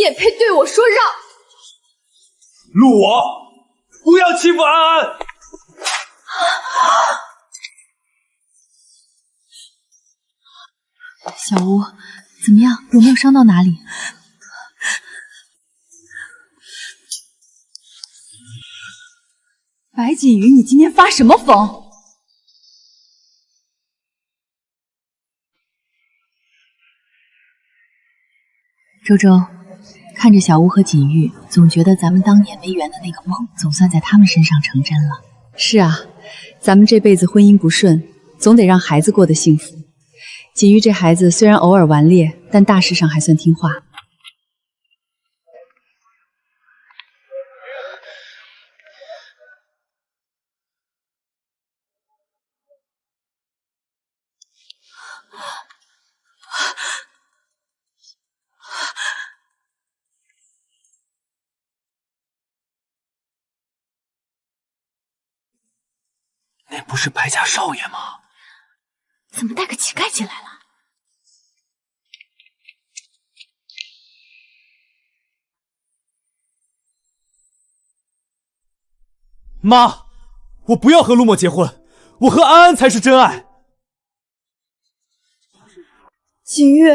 也配对我说让？陆我，不要欺负安安！小吴，怎么样？有没有伤到哪里？白锦瑜，你今天发什么疯？周周，看着小吴和锦玉，总觉得咱们当年没圆的那个梦，总算在他们身上成真了。是啊，咱们这辈子婚姻不顺，总得让孩子过得幸福。锦玉这孩子虽然偶尔顽劣，但大事上还算听话。那不是白家少爷吗？怎么带个乞丐进来了？妈，我不要和陆墨结婚，我和安安才是真爱。锦玉，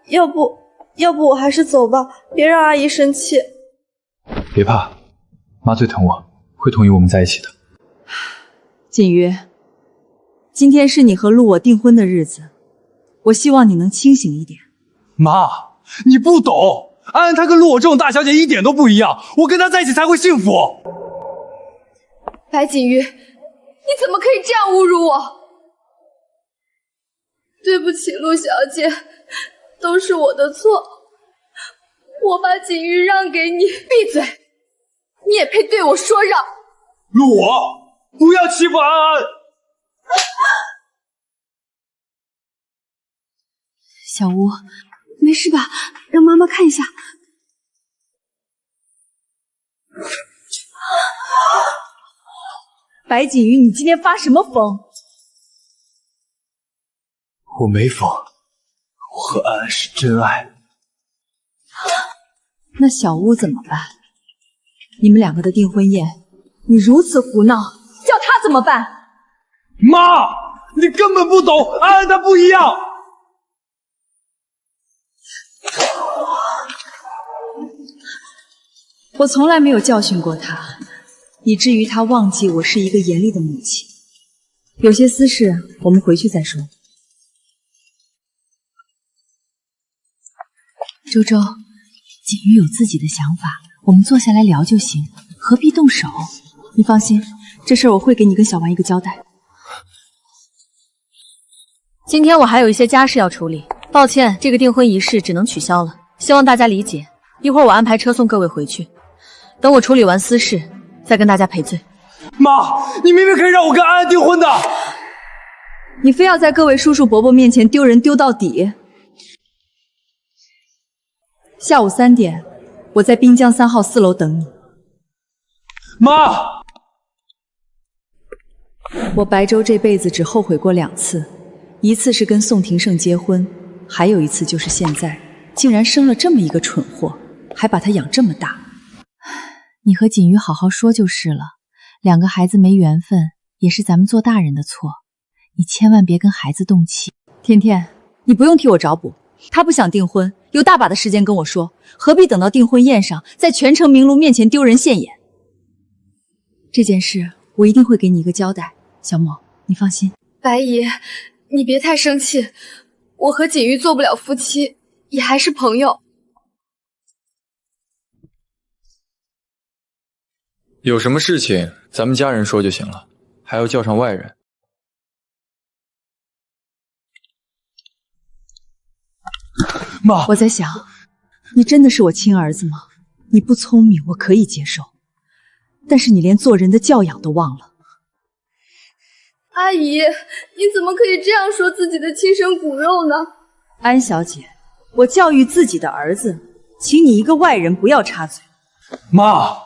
要不我还是走吧，别让阿姨生气。别怕，妈最疼我，会同意我们在一起的。锦瑜，今天是你和陆我订婚的日子，我希望你能清醒一点。妈，你不懂，安安她跟陆我这种大小姐一点都不一样，我跟她在一起才会幸福。白锦瑜，你怎么可以这样侮辱我？对不起，陆小姐，都是我的错，我把锦瑜让给你。闭嘴！你也配对我说让？陆我，不要欺负安安！小吴，没事吧？让妈妈看一下。白锦瑜，你今天发什么疯？我没疯，我和安安是真爱。那小吴怎么办？你们两个的订婚宴，你如此胡闹，叫他怎么办？妈，你根本不懂，安安她不一样。我从来没有教训过他，以至于他忘记我是一个严厉的母亲。有些私事我们回去再说。周周，锦瑜有自己的想法，我们坐下来聊就行，何必动手？你放心，这事儿我会给你跟小王一个交代。今天我还有一些家事要处理，抱歉，这个订婚仪式只能取消了，希望大家理解。一会儿我安排车送各位回去，等我处理完私事，再跟大家赔罪。妈，你明明可以让我跟安安订婚的，你非要在各位叔叔伯伯面前丢人丢到底。下午3点，我在滨江3号4楼等你。妈，我白周这辈子只后悔过2次，一次是跟宋廷胜结婚，还有一次就是现在，竟然生了这么一个蠢货，还把他养这么大。你和锦瑜好好说就是了，两个孩子没缘分，也是咱们做大人的错，你千万别跟孩子动气。天天，你不用替我找补，他不想订婚，有大把的时间跟我说，何必等到订婚宴上，在全城名炉面前丢人现眼？这件事我一定会给你一个交代，小莫，你放心。白姨，你别太生气，我和锦瑜做不了夫妻，也还是朋友。有什么事情咱们家人说就行了，还要叫上外人。妈，我在想，你真的是我亲儿子吗？你不聪明，我可以接受，但是你连做人的教养都忘了。阿姨，你怎么可以这样说自己的亲生骨肉呢？安小姐，我教育自己的儿子，请你一个外人不要插嘴。妈，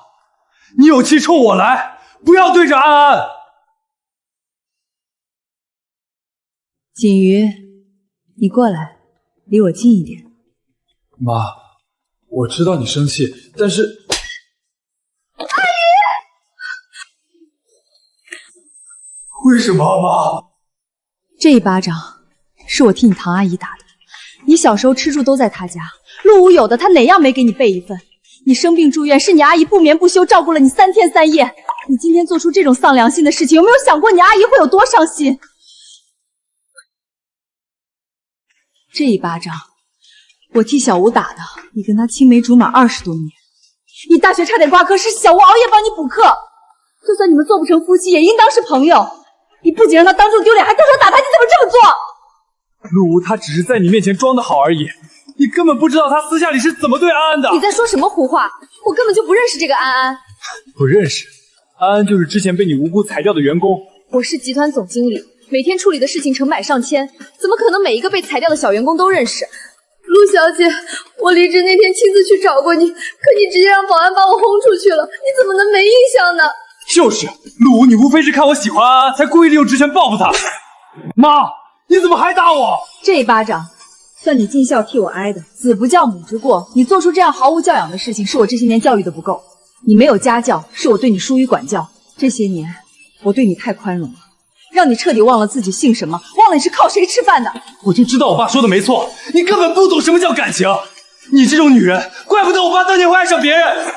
你有气冲我来，不要对着安安。锦瑜，你过来，离我近一点。妈，我知道你生气，但是阿姨，为什么妈？这一巴掌是我替你堂阿姨打的。你小时候吃住都在她家，陆无有的她哪样没给你备一份？你生病住院是你阿姨不眠不休照顾了你3天3夜。你今天做出这种丧良心的事情，有没有想过你阿姨会有多伤心？这一巴掌，我替小吴打的。你跟他青梅竹马20多年，你大学差点挂科，是小吴熬夜帮你补课。就算你们做不成夫妻，也应当是朋友。你不仅让他当众丢脸，还动手打他，你怎么这么做？陆无他只是在你面前装的好而已，你根本不知道他私下里是怎么对安安的。你在说什么胡话？我根本就不认识这个安安。不认识？安安就是之前被你无辜裁掉的员工。我是集团总经理，每天处理的事情成百上千，怎么可能每一个被裁掉的小员工都认识？陆小姐，我离职那天亲自去找过你，可你直接让保安把我轰出去了，你怎么能没印象呢？就是，陆无，你无非是看我喜欢安安，才故意利用职权报复他。妈，你怎么还打我？这一巴掌算你尽孝替我挨的。子不教母之过，你做出这样毫无教养的事情，是我这些年教育的不够。你没有家教，是我对你疏于管教。这些年我对你太宽容了，让你彻底忘了自己姓什么，忘了你是靠谁吃饭的。我就知道我爸说的没错，你根本不懂什么叫感情。你这种女人，怪不得我爸当年会爱上别人。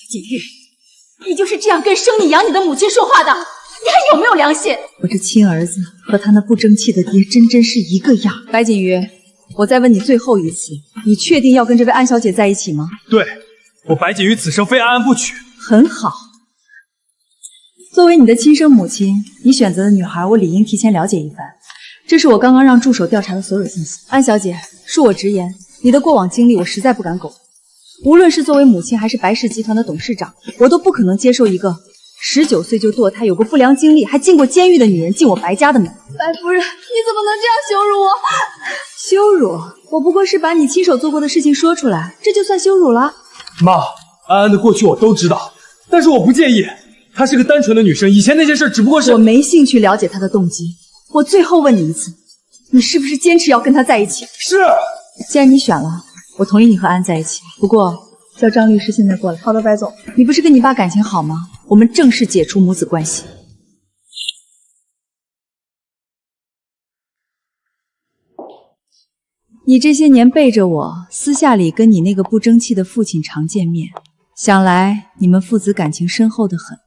景玉，你就是这样跟生你养你的母亲说话的？你还有没有良心？我这亲儿子和他那不争气的爹真是一个样。白景瑜，我再问你最后一次，你确定要跟这位安小姐在一起吗？对，我白景瑜此生非安安不娶。很好。作为你的亲生母亲，你选择的女孩，我理应提前了解一番。这是我刚刚让助手调查的所有信息。安小姐，恕我直言，你的过往经历我实在不敢苟同。无论是作为母亲还是白氏集团的董事长，我都不可能接受一个19岁就堕胎、有过不良经历还进过监狱的女人进我白家的门。白夫人，你怎么能这样羞辱我？羞辱？我不过是把你亲手做过的事情说出来，这就算羞辱了？妈，安安的过去我都知道，但是我不介意。她是个单纯的女生，以前那些事只不过是……我没兴趣了解她的动机。我最后问你一次，你是不是坚持要跟她在一起？是。既然你选了，我同意你和安在一起。不过叫张律师现在过来。好的，白总。你不是跟你爸感情好吗？我们正式解除母子关系。你这些年背着我，私下里跟你那个不争气的父亲常见面，想来你们父子感情深厚得很，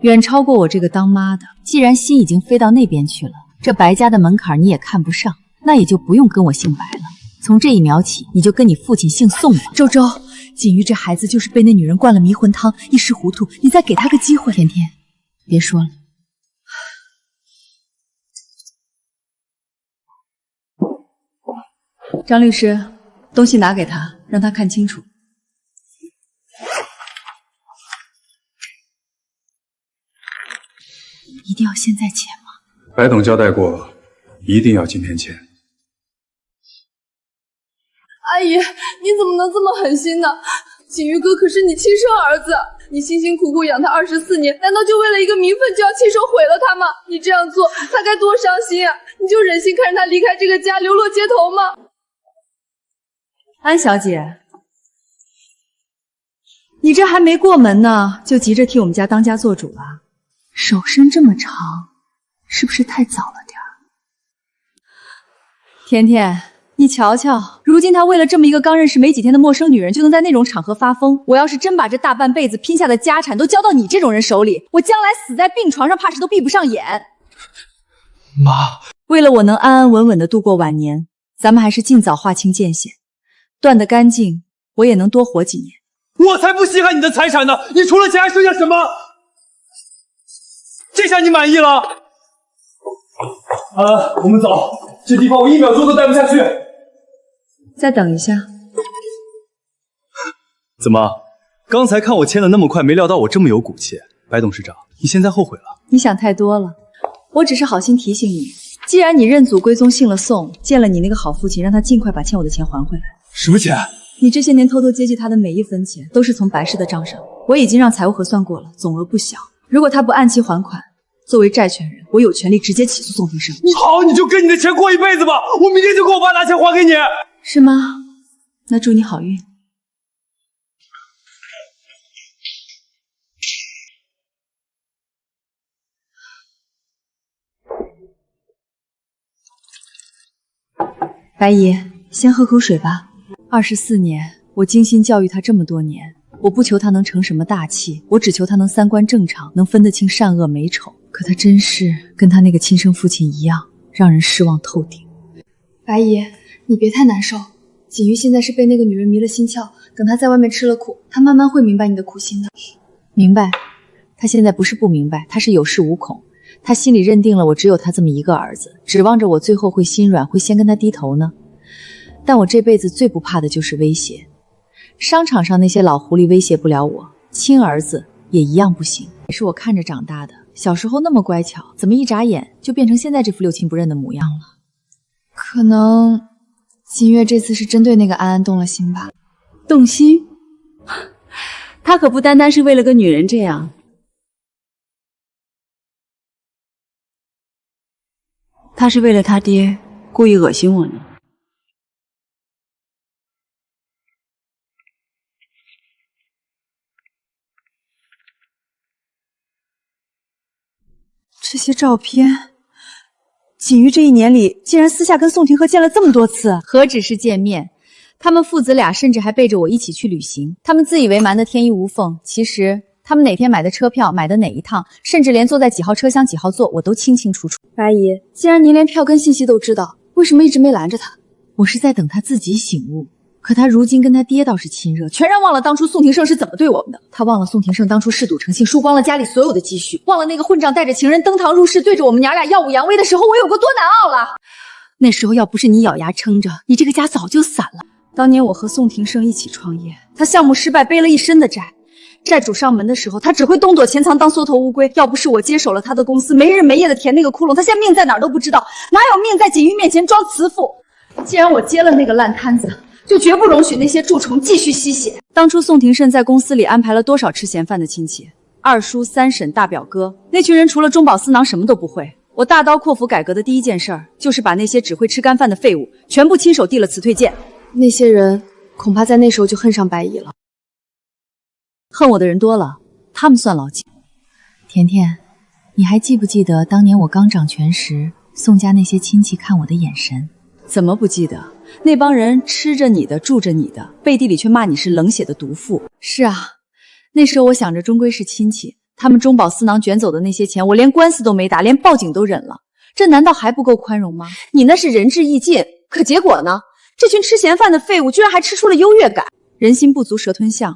远超过我这个当妈的。既然心已经飞到那边去了，这白家的门槛你也看不上，那也就不用跟我姓白了。从这一秒起，你就跟你父亲姓宋吧。周周，锦瑜这孩子就是被那女人灌了迷魂汤，一时糊涂，你再给他个机会。甜甜，别说了。张律师，东西拿给他，让他看清楚。一定要现在签吗？白董交代过，一定要今天签。阿姨，你怎么能这么狠心呢？景瑜哥可是你亲生儿子，你辛辛苦苦养他24年，难道就为了一个名分就要亲手毁了他吗？你这样做，他该多伤心啊！你就忍心看着他离开这个家，流落街头吗？安小姐，你这还没过门呢，就急着替我们家当家做主了？手伸这么长，是不是太早了点儿？甜甜，你瞧瞧，如今他为了这么一个刚认识没几天的陌生女人，就能在那种场合发疯。我要是真把这大半辈子拼下的家产都交到你这种人手里，我将来死在病床上，怕是都闭不上眼。妈，为了我能安安稳稳的度过晚年，咱们还是尽早划清界限，断得干净，我也能多活几年。我才不稀罕你的财产呢！你除了钱还剩下什么？这下你满意了？安安，我们走，这地方我1秒钟都待不下去。再等一下。怎么，刚才看我签的那么快，没料到我这么有骨气。白董事长，你现在后悔了？你想太多了，我只是好心提醒你，既然你认祖归宗姓了宋，见了你那个好父亲，让他尽快把欠我的钱还回来。什么钱？你这些年偷偷接济他的每一分钱，都是从白氏的账上，我已经让财务核算过了，总额不小。如果他不按期还款，作为债权人，我有权利直接起诉宋庭胜。好，你就跟你的钱过一辈子吧，我明天就给我爸拿钱还给你。是吗？那祝你好运。白姨，先喝口水吧。24年，我精心教育他这么多年，我不求他能成什么大器，我只求他能三观正常，能分得清善恶美丑。可他真是跟他那个亲生父亲一样，让人失望透顶。白姨，你别太难受。锦玉现在是被那个女人迷了心窍，等她在外面吃了苦，她慢慢会明白你的苦心的。明白，他现在不是不明白，他是有恃无恐。他心里认定了我只有他这么一个儿子，指望着我最后会心软，会先跟他低头呢。但我这辈子最不怕的就是威胁。商场上那些老狐狸威胁不了我，亲儿子也一样不行。也是我看着长大的，小时候那么乖巧，怎么一眨眼就变成现在这副六亲不认的模样了？可能锦月这次是针对那个安安动了心吧。动心？他可不单单是为了个女人这样。他是为了他爹故意恶心我呢。这些照片，锦玉这1年里竟然私下跟宋廷鹤见了这么多次，何止是见面，他们父子俩甚至还背着我一起去旅行。他们自以为瞒得天衣无缝，其实他们哪天买的车票，买的哪一趟，甚至连坐在几号车厢几号座，我都清清楚楚。白姨，既然您连票根信息都知道，为什么一直没拦着他？我是在等他自己醒悟。可他如今跟他爹倒是亲热，全然忘了当初宋廷胜是怎么对我们的。他忘了宋廷胜当初嗜赌成性，输光了家里所有的积蓄，忘了那个混账带着情人登堂入室，对着我们娘俩耀武扬威的时候，我有过多难熬了。那时候要不是你咬牙撑着，你这个家早就散了。当年我和宋廷胜一起创业，他项目失败，背了一身的债。债主上门的时候，他只会东躲钱藏当缩头乌龟。要不是我接手了他的公司，没日没夜的填那个窟窿，他现在命在哪儿都不知道，哪有命在锦玉面前装慈父？既然我接了那个烂摊子，就绝不容许那些蛀虫继续吸血。当初宋廷胜在公司里安排了多少吃闲饭的亲戚，二叔、三婶、大表哥，那群人除了中饱私囊什么都不会。我大刀阔斧改革的第一件事儿，就是把那些只会吃干饭的废物全部亲手递了辞退键。那些人恐怕在那时候就恨上白姨了。恨我的人多了，他们算老几？甜甜，你还记不记得当年我刚掌权时，宋家那些亲戚看我的眼神？怎么不记得？那帮人吃着你的，住着你的，背地里却骂你是冷血的毒妇。是啊，那时候我想着终归是亲戚，他们中饱私囊卷走的那些钱，我连官司都没打，连报警都忍了，这难道还不够宽容吗？你那是仁至义尽，可结果呢？这群吃闲饭的废物居然还吃出了优越感。人心不足蛇吞象，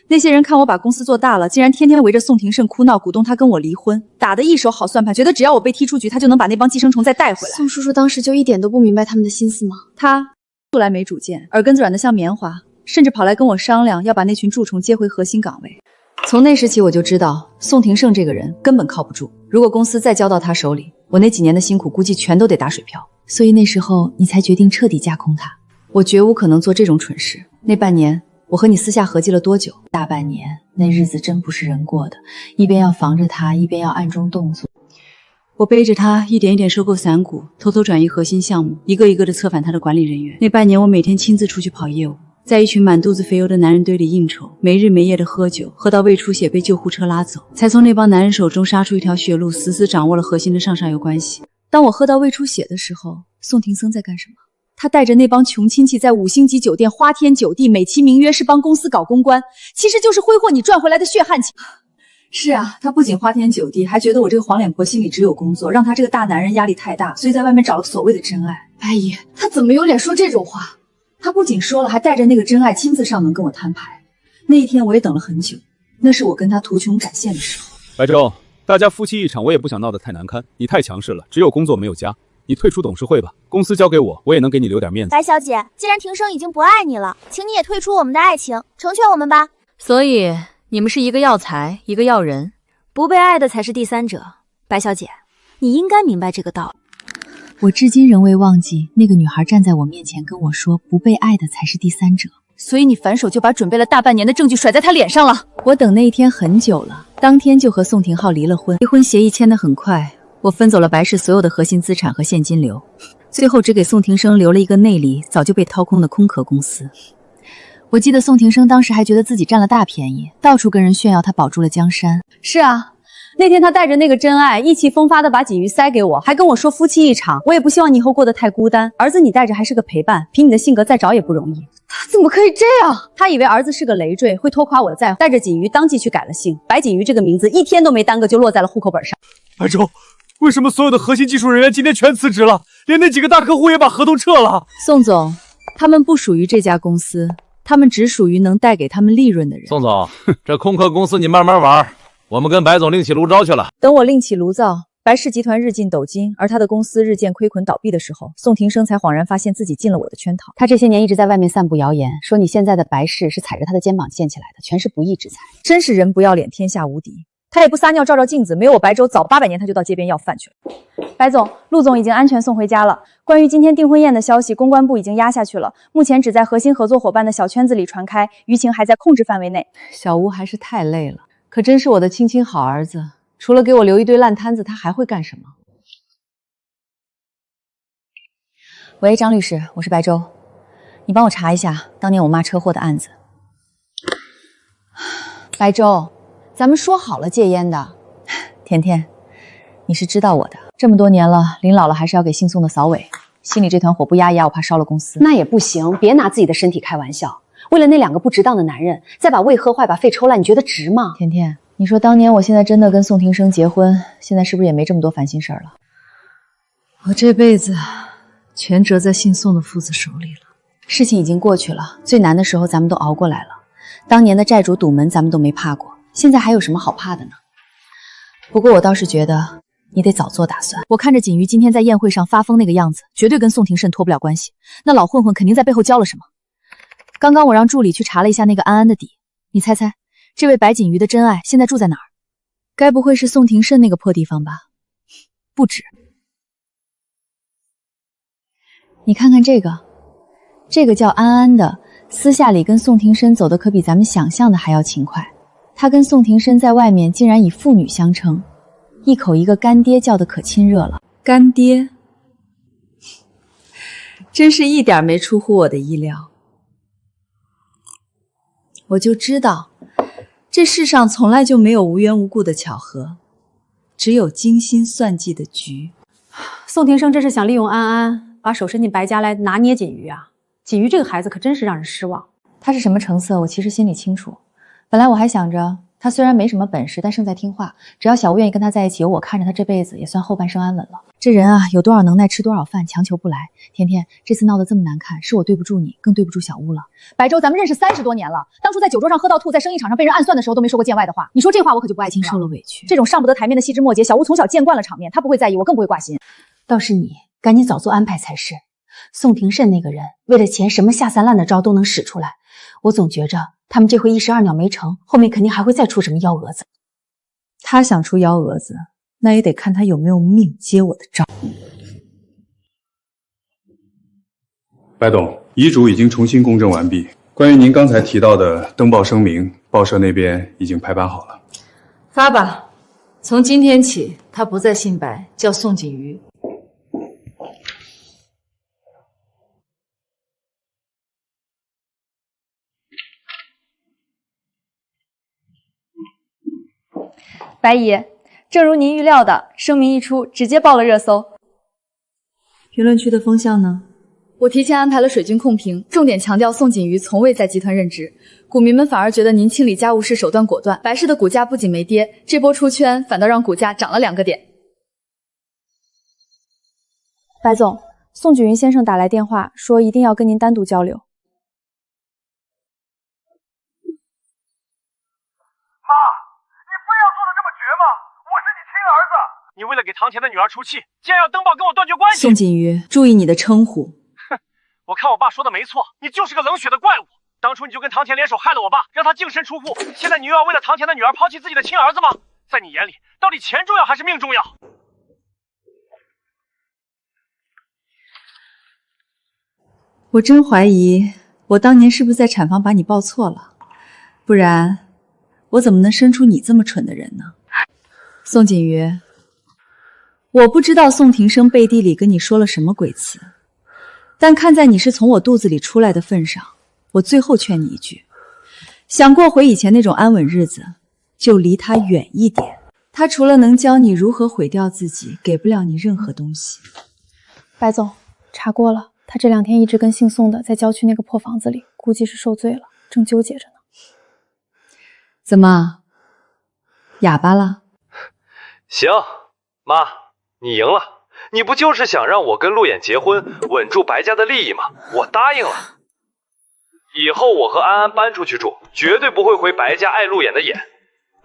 那些人看我把公司做大了，竟然天天围着宋廷胜哭闹，鼓动他跟我离婚，打得一手好算盘，觉得只要我被踢出局，他就能把那帮寄生虫再带回来。宋叔叔当时就一点都不明白他们的心思吗？他素来没主见，耳根子软得像棉花，甚至跑来跟我商量要把那群蛀虫接回核心岗位。从那时起我就知道宋廷胜这个人根本靠不住，如果公司再交到他手里，我那几年的辛苦估计全都得打水漂。所以那时候你才决定彻底架空他。我绝无可能做这种蠢事。那半年我和你私下合计了多久？大半年，那日子真不是人过的，一边要防着他，一边要暗中动作。我背着他一点一点收购散股，偷偷转移核心项目，一个一个的策反他的管理人员。那半年我每天亲自出去跑业务，在一群满肚子肥油的男人堆里应酬，没日没夜的喝酒，喝到胃出血被救护车拉走，才从那帮男人手中杀出一条血路，死死掌握了核心的上下游关系。当我喝到胃出血的时候，宋廷僧在干什么？他带着那帮穷亲戚在5星级酒店花天酒地，美其名曰是帮公司搞公关，其实就是挥霍你赚回来的血汗钱。是啊，他不仅花天酒地，还觉得我这个黄脸婆心里只有工作，让他这个大男人压力太大，所以在外面找了所谓的真爱。白姨，他怎么有脸说这种话？他不仅说了，还带着那个真爱亲自上门跟我摊牌。那一天我也等了很久，那是我跟他图穷展现的时候。白周，大家夫妻一场，我也不想闹得太难堪。你太强势了，只有工作没有家。你退出董事会吧，公司交给我，我也能给你留点面子。白小姐，既然庭生已经不爱你了，请你也退出我们的爱情，成全我们吧。所以你们是一个要财，一个要人，不被爱的才是第三者。白小姐，你应该明白这个道理。我至今仍未忘记那个女孩站在我面前跟我说，不被爱的才是第三者。所以你反手就把准备了大半年的证据甩在他脸上了。我等那一天很久了，当天就和宋廷浩离了婚。离婚协议签得很快，我分走了白氏所有的核心资产和现金流，最后只给宋庭生留了一个内里早就被掏空的空壳公司。我记得宋庭生当时还觉得自己占了大便宜，到处跟人炫耀他保住了江山。是啊，那天他带着那个真爱，意气风发的把锦瑜塞给我，还跟我说夫妻一场。我也不希望你以后过得太孤单，儿子你带着还是个陪伴，凭你的性格再找也不容易。他怎么可以这样？他以为儿子是个累赘，会拖垮我的在乎，带着锦瑜当即去改了姓，白锦瑜这个名字一天都没耽搁就落在了户口本上。白周，为什么所有的核心技术人员今天全辞职了？连那几个大客户也把合同撤了。宋总，他们不属于这家公司，他们只属于能带给他们利润的人。宋总，这空壳公司你慢慢玩，我们跟白总另起炉灶去了。等我另起炉灶，白氏集团日进斗金，而他的公司日渐亏损倒闭的时候，宋庭生才恍然发现自己进了我的圈套。他这些年一直在外面散布谣言，说你现在的白氏是踩着他的肩膀建起来的，全是不义之财。真是人不要脸，天下无敌。他也不撒尿照照镜子，没有我白周早800年他就到街边要饭去了。白总，陆总已经安全送回家了。关于今天订婚宴的消息，公关部已经压下去了，目前只在核心合作伙伴的小圈子里传开，舆情还在控制范围内。小吴还是太累了，可真是我的亲亲好儿子，除了给我留一堆烂摊子，他还会干什么？喂，张律师，我是白周，你帮我查一下当年我妈车祸的案子。白周，咱们说好了戒烟的。甜甜，你是知道我的，这么多年了，临老了还是要给姓宋的扫尾，心里这团火不压一压，我怕烧了公司。那也不行，别拿自己的身体开玩笑。为了那2个不值当的男人，再把胃喝坏，把肺抽烂，你觉得值吗？甜甜，你说当年我现在真的跟宋庭生结婚，现在是不是也没这么多烦心事儿了？我这辈子全折在姓宋的父子手里了。事情已经过去了，最难的时候咱们都熬过来了。当年的债主堵门咱们都没怕过，现在还有什么好怕的呢？不过我倒是觉得你得早做打算。我看着锦瑜今天在宴会上发疯那个样子，绝对跟宋庭胜脱不了关系。那老混混肯定在背后教了什么。刚刚我让助理去查了一下那个安安的底，你猜猜，这位白锦瑜的真爱现在住在哪儿？该不会是宋庭胜那个破地方吧？不止。你看看这个，这个叫安安的，私下里跟宋庭生走的可比咱们想象的还要勤快。他跟宋庭生在外面竟然以父女相称，一口一个干爹叫的可亲热了。干爹，真是一点没出乎我的意料。我就知道，这世上从来就没有无缘无故的巧合，只有精心算计的局。宋庭生这是想利用安安，把手伸进白家来拿捏锦瑜啊！锦瑜这个孩子可真是让人失望。他是什么成色，我其实心里清楚。本来我还想着，他虽然没什么本事，但胜在听话。只要小吴愿意跟他在一起，有我看着他这辈子也算后半生安稳了。这人啊，有多少能耐吃多少饭，强求不来。甜甜，这次闹得这么难看，是我对不住你，更对不住小吴了。白周，咱们认识30多年了，当初在酒桌上喝到吐，在生意场上被人暗算的时候，都没说过见外的话。你说这话，我可就不爱听了。受了委屈，这种上不得台面的细枝末节，小吴从小见惯了场面，他不会在意，我更不会挂心。倒是你，赶紧早做安排才是。宋庭胜那个人，为了钱，什么下三滥的招都能使出来。我总觉着他们这回一石二鸟没成，后面肯定还会再出什么幺蛾子。他想出幺蛾子，那也得看他有没有命接我的招。白董，遗嘱已经重新公证完毕。关于您刚才提到的登报声明，报社那边已经排版好了。发吧，从今天起，他不再姓白，叫宋锦瑜。白姨，正如您预料的，声明一出，直接爆了热搜。评论区的风向呢？我提前安排了水军控评，重点强调宋锦瑜从未在集团任职，股民们反而觉得您清理家务事手段果断。白氏的股价不仅没跌，这波出圈反倒让股价涨了2个点。白总，宋举云先生打来电话，说一定要跟您单独交流。你为了给堂前的女儿出气，竟然要登报跟我断绝关系！宋锦瑜，注意你的称呼。哼，我看我爸说的没错，你就是个冷血的怪物。当初你就跟堂前联手害了我爸，让他净身出户。现在你又要为了堂前的女儿抛弃自己的亲儿子吗？在你眼里，到底钱重要还是命重要？我真怀疑我当年是不是在产房把你抱错了？不然我怎么能生出你这么蠢的人呢？宋锦瑜，我不知道宋庭生背地里跟你说了什么鬼词，但看在你是从我肚子里出来的份上，我最后劝你一句，想过回以前那种安稳日子，就离他远一点。他除了能教你如何毁掉自己，给不了你任何东西。白总，查过了，他这2天一直跟姓宋的在郊区那个破房子里，估计是受罪了，正纠结着呢。怎么，哑巴了？行，妈，你赢了。你不就是想让我跟陆衍结婚，稳住白家的利益吗？我答应了。以后我和安安搬出去住，绝对不会回白家碍陆衍的眼。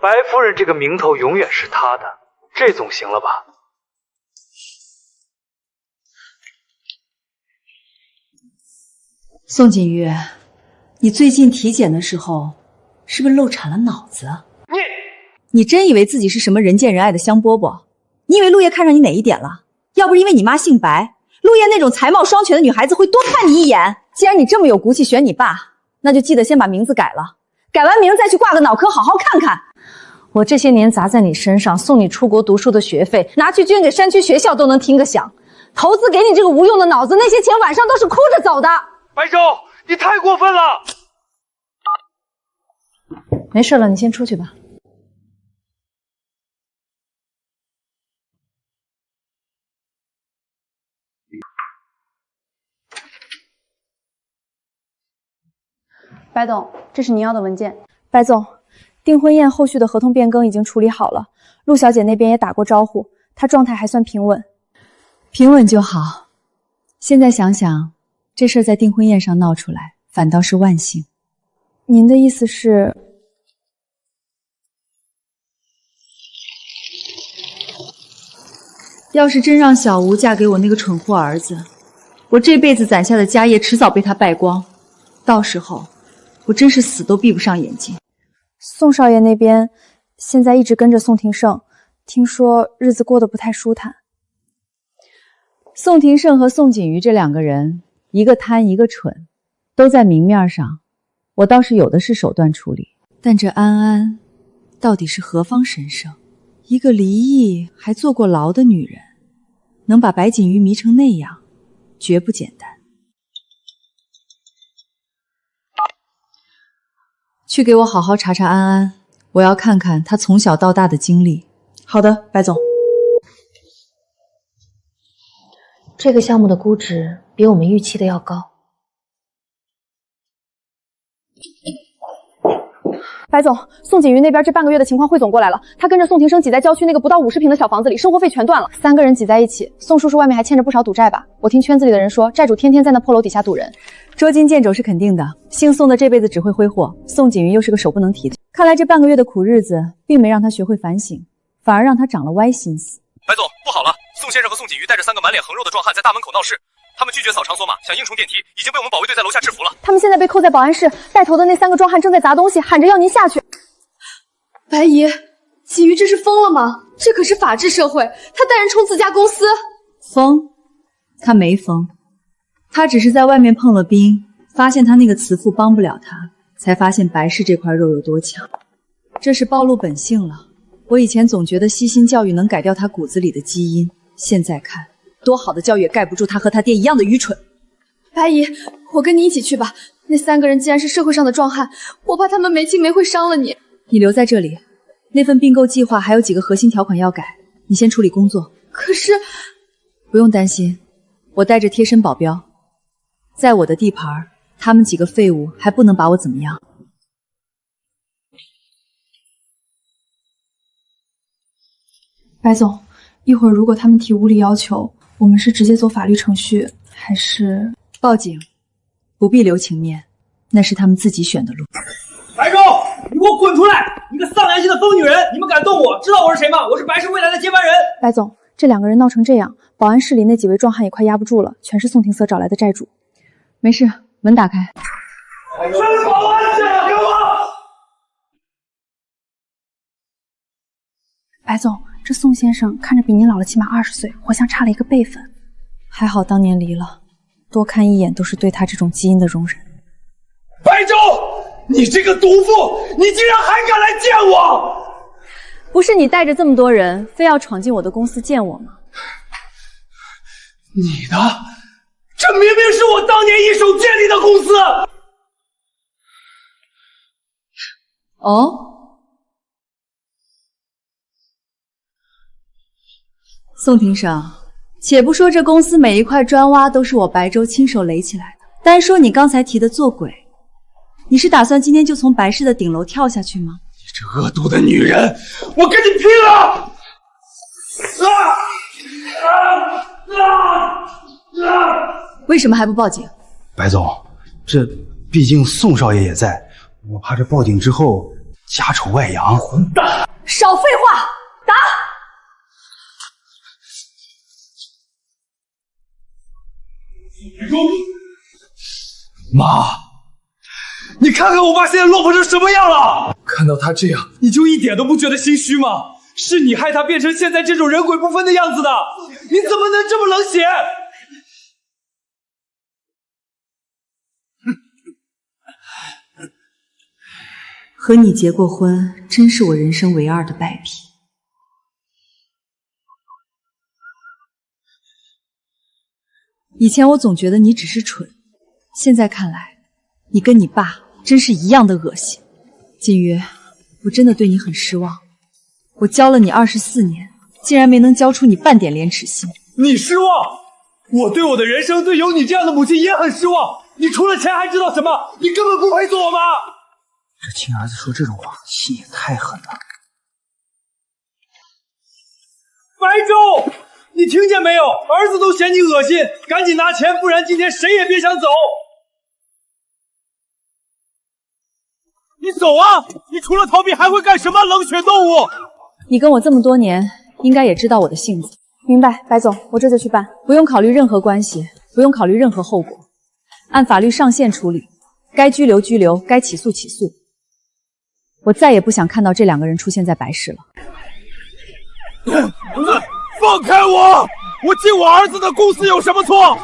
白夫人这个名头永远是她的，这总行了吧？宋锦瑜，你最近体检的时候是不是漏产了脑子？你真以为自己是什么人见人爱的香饽饽？你以为陆叶看上你哪一点了？要不是因为你妈姓白，陆叶那种才貌双全的女孩子会多看你一眼。既然你这么有骨气选你爸，那就记得先把名字改了，改完名再去挂个脑壳好好看看。我这些年砸在你身上，送你出国读书的学费，拿去捐给山区学校都能听个响。投资给你这个无用的脑子，那些钱晚上都是哭着走的。白周，你太过分了！没事了，你先出去吧。白总，这是您要的文件。白总，订婚宴后续的合同变更已经处理好了，陆小姐那边也打过招呼，她状态还算平稳。平稳就好。现在想想，这事儿在订婚宴上闹出来，反倒是万幸。您的意思是？要是真让小吴嫁给我那个蠢货儿子，我这辈子攒下的家业迟早被他败光，到时候我真是死都闭不上眼睛。宋少爷那边现在一直跟着宋庭胜，听说日子过得不太舒坦。宋庭胜和宋锦瑜这2个人，一个贪一个蠢，都在明面上，我倒是有的是手段处理。但这安安到底是何方神圣？一个离异还坐过牢的女人，能把白锦瑜迷成那样，绝不简单。去给我好好查查安安，我要看看她从小到大的经历。好的，白总。这个项目的估值比我们预期的要高。白总，宋锦瑜那边这半个月的情况汇总过来了，他跟着宋庭生挤在郊区那个不到50平的小房子里，生活费全断了，3个人挤在一起。宋叔叔外面还欠着不少赌债吧？我听圈子里的人说，债主天天在那破楼底下堵人，捉襟见肘是肯定的。姓宋的这辈子只会挥霍，宋锦瑜又是个手不能提的。看来这半个月的苦日子并没让他学会反省，反而让他长了歪心思。白总，不好了！宋先生和宋锦瑜带着3个满脸横肉的壮汉在大门口闹事，他们拒绝扫场所码，想硬冲电梯，已经被我们保卫队在楼下制服了。他们现在被扣在保安室，带头的那3个壮汉正在砸东西，喊着要您下去。白姨，锦瑜这是疯了吗？这可是法治社会，他带人冲自家公司。疯？他没疯，他只是在外面碰了冰，发现他那个慈父帮不了他，才发现白氏这块肉有多强。这是暴露本性了。我以前总觉得悉心教育能改掉他骨子里的基因，现在看，多好的教育也盖不住他和他爹一样的愚蠢。白姨，我跟你一起去吧。那3个人既然是社会上的壮汉，我怕他们没亲没会伤了你。你留在这里，那份并购计划还有几个核心条款要改，你先处理工作。可是，不用担心，我带着贴身保镖，在我的地盘，他们几个废物还不能把我怎么样。白总，一会儿如果他们提无理要求，我们是直接走法律程序，还是报警？不必留情面，那是他们自己选的路。白周，你给我滚出来！你个丧良心的疯女人！你们敢动我，知道我是谁吗？我是白氏未来的接班人。白总，这2个人闹成这样，保安室里那几位壮汉也快压不住了，全是宋庭色找来的债主。没事，门打开。是保安室，给我！白总，这宋先生看着比您老了起码20岁，活像差了一个辈分。还好当年离了，多看一眼都是对他这种基因的容忍。你这个毒妇，你竟然还敢来见我！不是你带着这么多人，非要闯进我的公司见我吗？你的，这明明是我当年一手建立的公司。哦，宋庭生，且不说这公司每一块砖挖都是我白州亲手垒起来的，单说你刚才提的做鬼，你是打算今天就从白氏的顶楼跳下去吗？你这恶毒的女人，我跟你拼了！为什么还不报警？白总，这毕竟宋少爷也在，我怕这报警之后家丑外扬。混蛋！少废话，打！妈，你看看我爸现在落魄成什么样了！看到他这样，你就一点都不觉得心虚吗？是你害他变成现在这种人鬼不分的样子的，你怎么能这么冷血？和你结过婚，真是我人生唯二的败笔。以前我总觉得你只是蠢，现在看来，你跟你爸真是一样的恶心。锦瑜，我真的对你很失望。我教了你24年，竟然没能教出你半点廉耻心。你失望？我对我的人生，对有你这样的母亲也很失望。你除了钱还知道什么？你根本不配做我妈。这亲儿子说这种话，心也太狠了。白州，你听见没有？儿子都嫌你恶心，赶紧拿钱，不然今天谁也别想走。你走啊！你除了逃避还会干什么？冷血动物！你跟我这么多年，应该也知道我的性子。明白，白总，我这就去办。不用考虑任何关系，不用考虑任何后果，按法律上限处理，该拘留拘留，该起诉起诉。我再也不想看到这2个人出现在白氏了。放开我！我进我儿子的公司有什么错？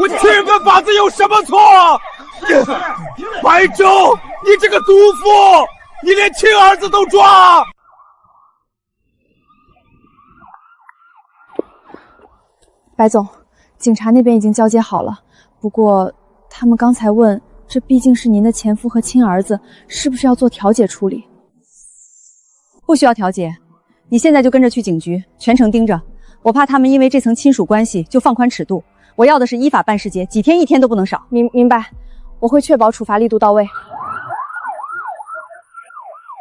我欺人犯法子有什么错？白州，你这个毒妇，你连亲儿子都抓！白总，警察那边已经交接好了，不过他们刚才问，这毕竟是您的前夫和亲儿子，是不是要做调解处理？不需要调解，你现在就跟着去警局，全程盯着。我怕他们因为这层亲属关系就放宽尺度，我要的是依法办事节，几天1天都不能少。明白，我会确保处罚力度到位。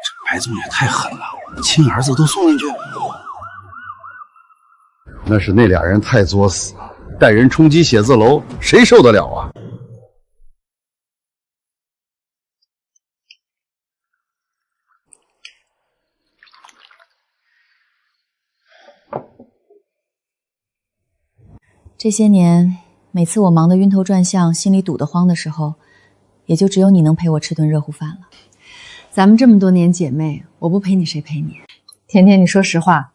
这白总也太狠了，亲儿子都送进去。那是那俩人太作死，带人冲击写字楼，谁受得了啊？这些年，每次我忙得晕头转向，心里堵得慌的时候，也就只有你能陪我吃顿热乎饭了。咱们这么多年姐妹，我不陪你谁陪你？甜甜，你说实话，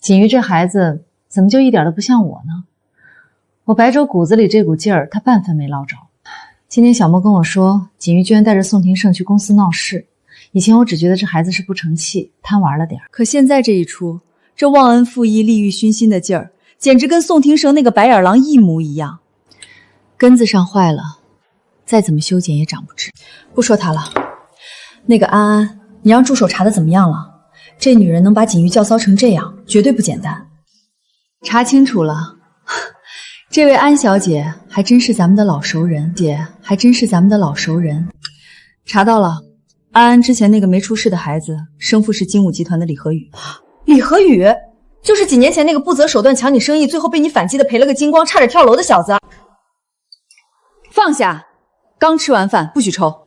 锦瑜这孩子怎么就一点都不像我呢？我白州骨子里这股劲儿，他半分没捞着。今天小莫跟我说，锦瑜居然带着宋庭胜去公司闹事。以前我只觉得这孩子是不成器，贪玩了点，可现在这一出，这忘恩负义、利欲熏心的劲儿，简直跟宋庭胜那个白眼狼一模一样。根子上坏了，再怎么修剪也长不直。不说他了，那个安安，你让助手查的怎么样了？这女人能把锦瑜教骚成这样，绝对不简单。查清楚了，这位安小姐还真是咱们的老熟人，查到了，安安之前那个没出事的孩子，生父是精武集团的李和宇。李和宇，就是几年前那个不择手段抢你生意，最后被你反击的赔了个精光，差点跳楼的小子。放下，刚吃完饭，不许抽。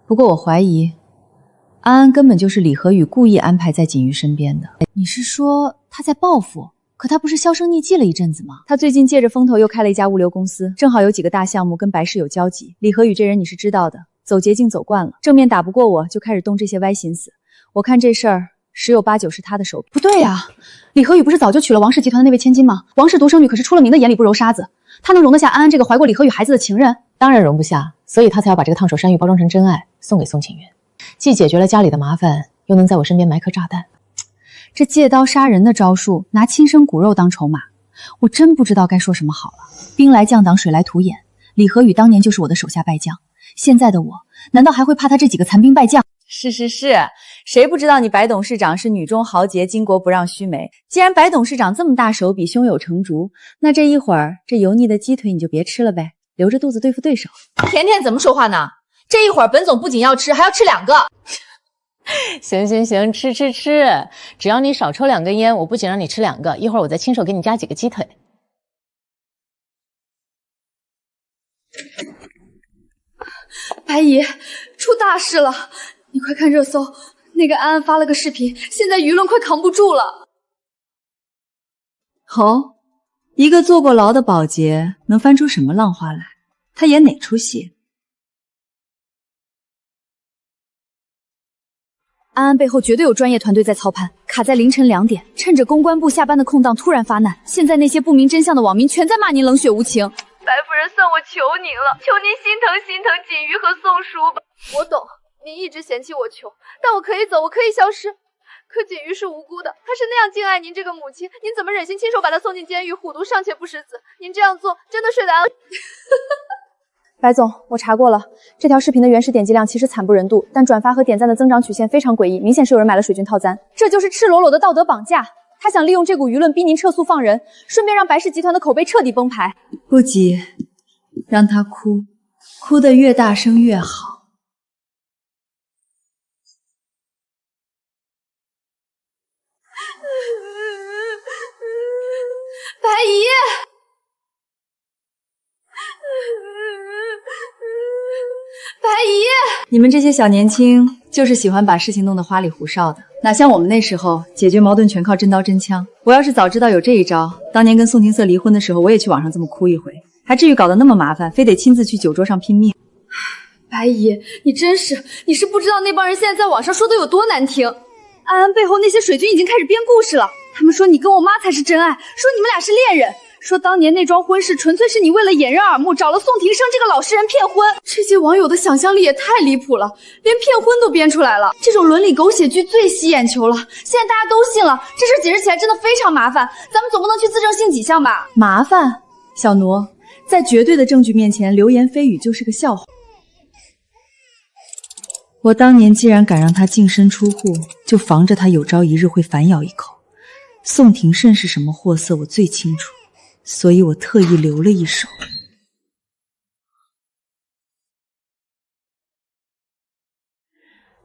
不过我怀疑，安安根本就是李和宇故意安排在锦瑜身边的。你是说他在报复？可他不是销声匿迹了一阵子吗？他最近借着风头又开了一家物流公司，正好有几个大项目跟白氏有交集。李和宇这人你是知道的，走捷径走惯了，正面打不过我就开始动这些歪心思。我看这事儿十有八九是他的手笔。不对呀，李和宇不是早就娶了王氏集团的那位千金吗？王氏独生女可是出了名的眼里不揉沙子，她能容得下安安这个怀过李和宇孩子的情人？当然容不下，所以他才要把这个烫手山芋包装成真爱送给宋庆云，既解决了家里的麻烦，又能在我身边埋颗炸弹。这借刀杀人的招数，拿亲生骨肉当筹码，我真不知道该说什么好了。兵来将挡，水来土掩，李和宇当年就是我的手下败将，现在的我难道还会怕他这几个残兵败将？是，谁不知道你白董事长是女中豪杰，巾帼不让须眉。既然白董事长这么大手笔，胸有成竹，那这一会儿这油腻的鸡腿你就别吃了呗，留着肚子对付对手。甜甜怎么说话呢？这一会儿本总不仅要吃，还要吃2个。行，吃，只要你少抽2根烟，我不仅让你吃2个，一会儿我再亲手给你加几个鸡腿。白姨，出大事了！你快看热搜，那个安安发了个视频，现在舆论快扛不住了。哦，一个坐过牢的保洁能翻出什么浪花来？他演哪出戏？安安背后绝对有专业团队在操盘，卡在凌晨2点，趁着公关部下班的空档突然发难。现在那些不明真相的网民全在骂您冷血无情。白夫人，算我求您了，求您心疼锦瑜和宋叔吧。我懂，您一直嫌弃我穷，但我可以走，我可以消失。可锦瑜是无辜的，她是那样敬爱您这个母亲，您怎么忍心亲手把她送进监狱？虎毒尚且不食子，您这样做真的睡得安？白总，我查过了，这条视频的原始点击量其实惨不忍睹，但转发和点赞的增长曲线非常诡异，明显是有人买了水军套餐，这就是赤裸裸的道德绑架。他想利用这股舆论逼您撤诉放人，顺便让白氏集团的口碑彻底崩盘。不急，让他哭，哭得越大声越好。白姨，白姨，你们这些小年轻就是喜欢把事情弄得花里胡哨的，哪像我们那时候解决矛盾全靠真刀真枪。我要是早知道有这一招，当年跟宋廷瑟离婚的时候，我也去网上这么哭一回，还至于搞得那么麻烦，非得亲自去酒桌上拼命。白姨，你是不知道那帮人现在在网上说的有多难听。安安背后那些水军已经开始编故事了，他们说你跟我妈才是真爱，说你们俩是恋人，说当年那桩婚事纯粹是你为了掩人耳目，找了宋庭生这个老实人骗婚。这些网友的想象力也太离谱了，连骗婚都编出来了。这种伦理狗血剧最吸眼球了，现在大家都信了，这事解释起来真的非常麻烦，咱们总不能去自证性几项吧？麻烦？小奴，在绝对的证据面前，流言蜚语就是个笑话。我当年既然敢让他净身出户，就防着他有朝一日会反咬一口。宋廷胜是什么货色，我最清楚，所以我特意留了一手。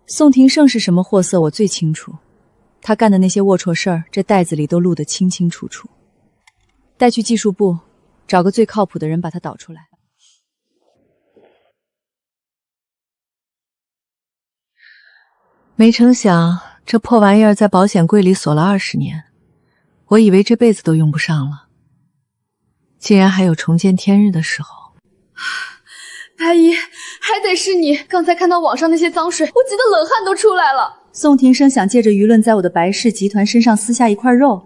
宋廷胜是什么货色，我最清楚，他干的那些龌龊事儿，这袋子里都录得清清楚楚。带去技术部，找个最靠谱的人把他导出来。没成想，这破玩意儿在保险柜里锁了20年，我以为这辈子都用不上了，竟然还有重见天日的时候。白姨，还得是你！刚才看到网上那些脏水，我急得冷汗都出来了。宋廷生想借着舆论在我的白氏集团身上撕下一块肉，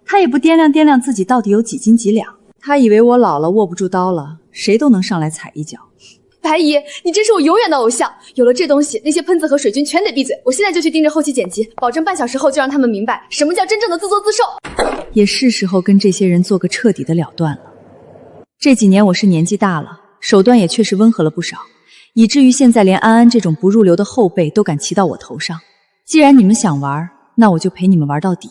他也不掂量掂量自己到底有几斤几两。他以为我老了握不住刀了，谁都能上来踩一脚。白姨，你真是我永远的偶像！有了这东西，那些喷子和水军全得闭嘴！我现在就去盯着后期剪辑，保证半小时后就让他们明白什么叫真正的自作自受。也是时候跟这些人做个彻底的了断了。这几年我是年纪大了，手段也确实温和了不少，以至于现在连安安这种不入流的后辈都敢骑到我头上。既然你们想玩，那我就陪你们玩到底。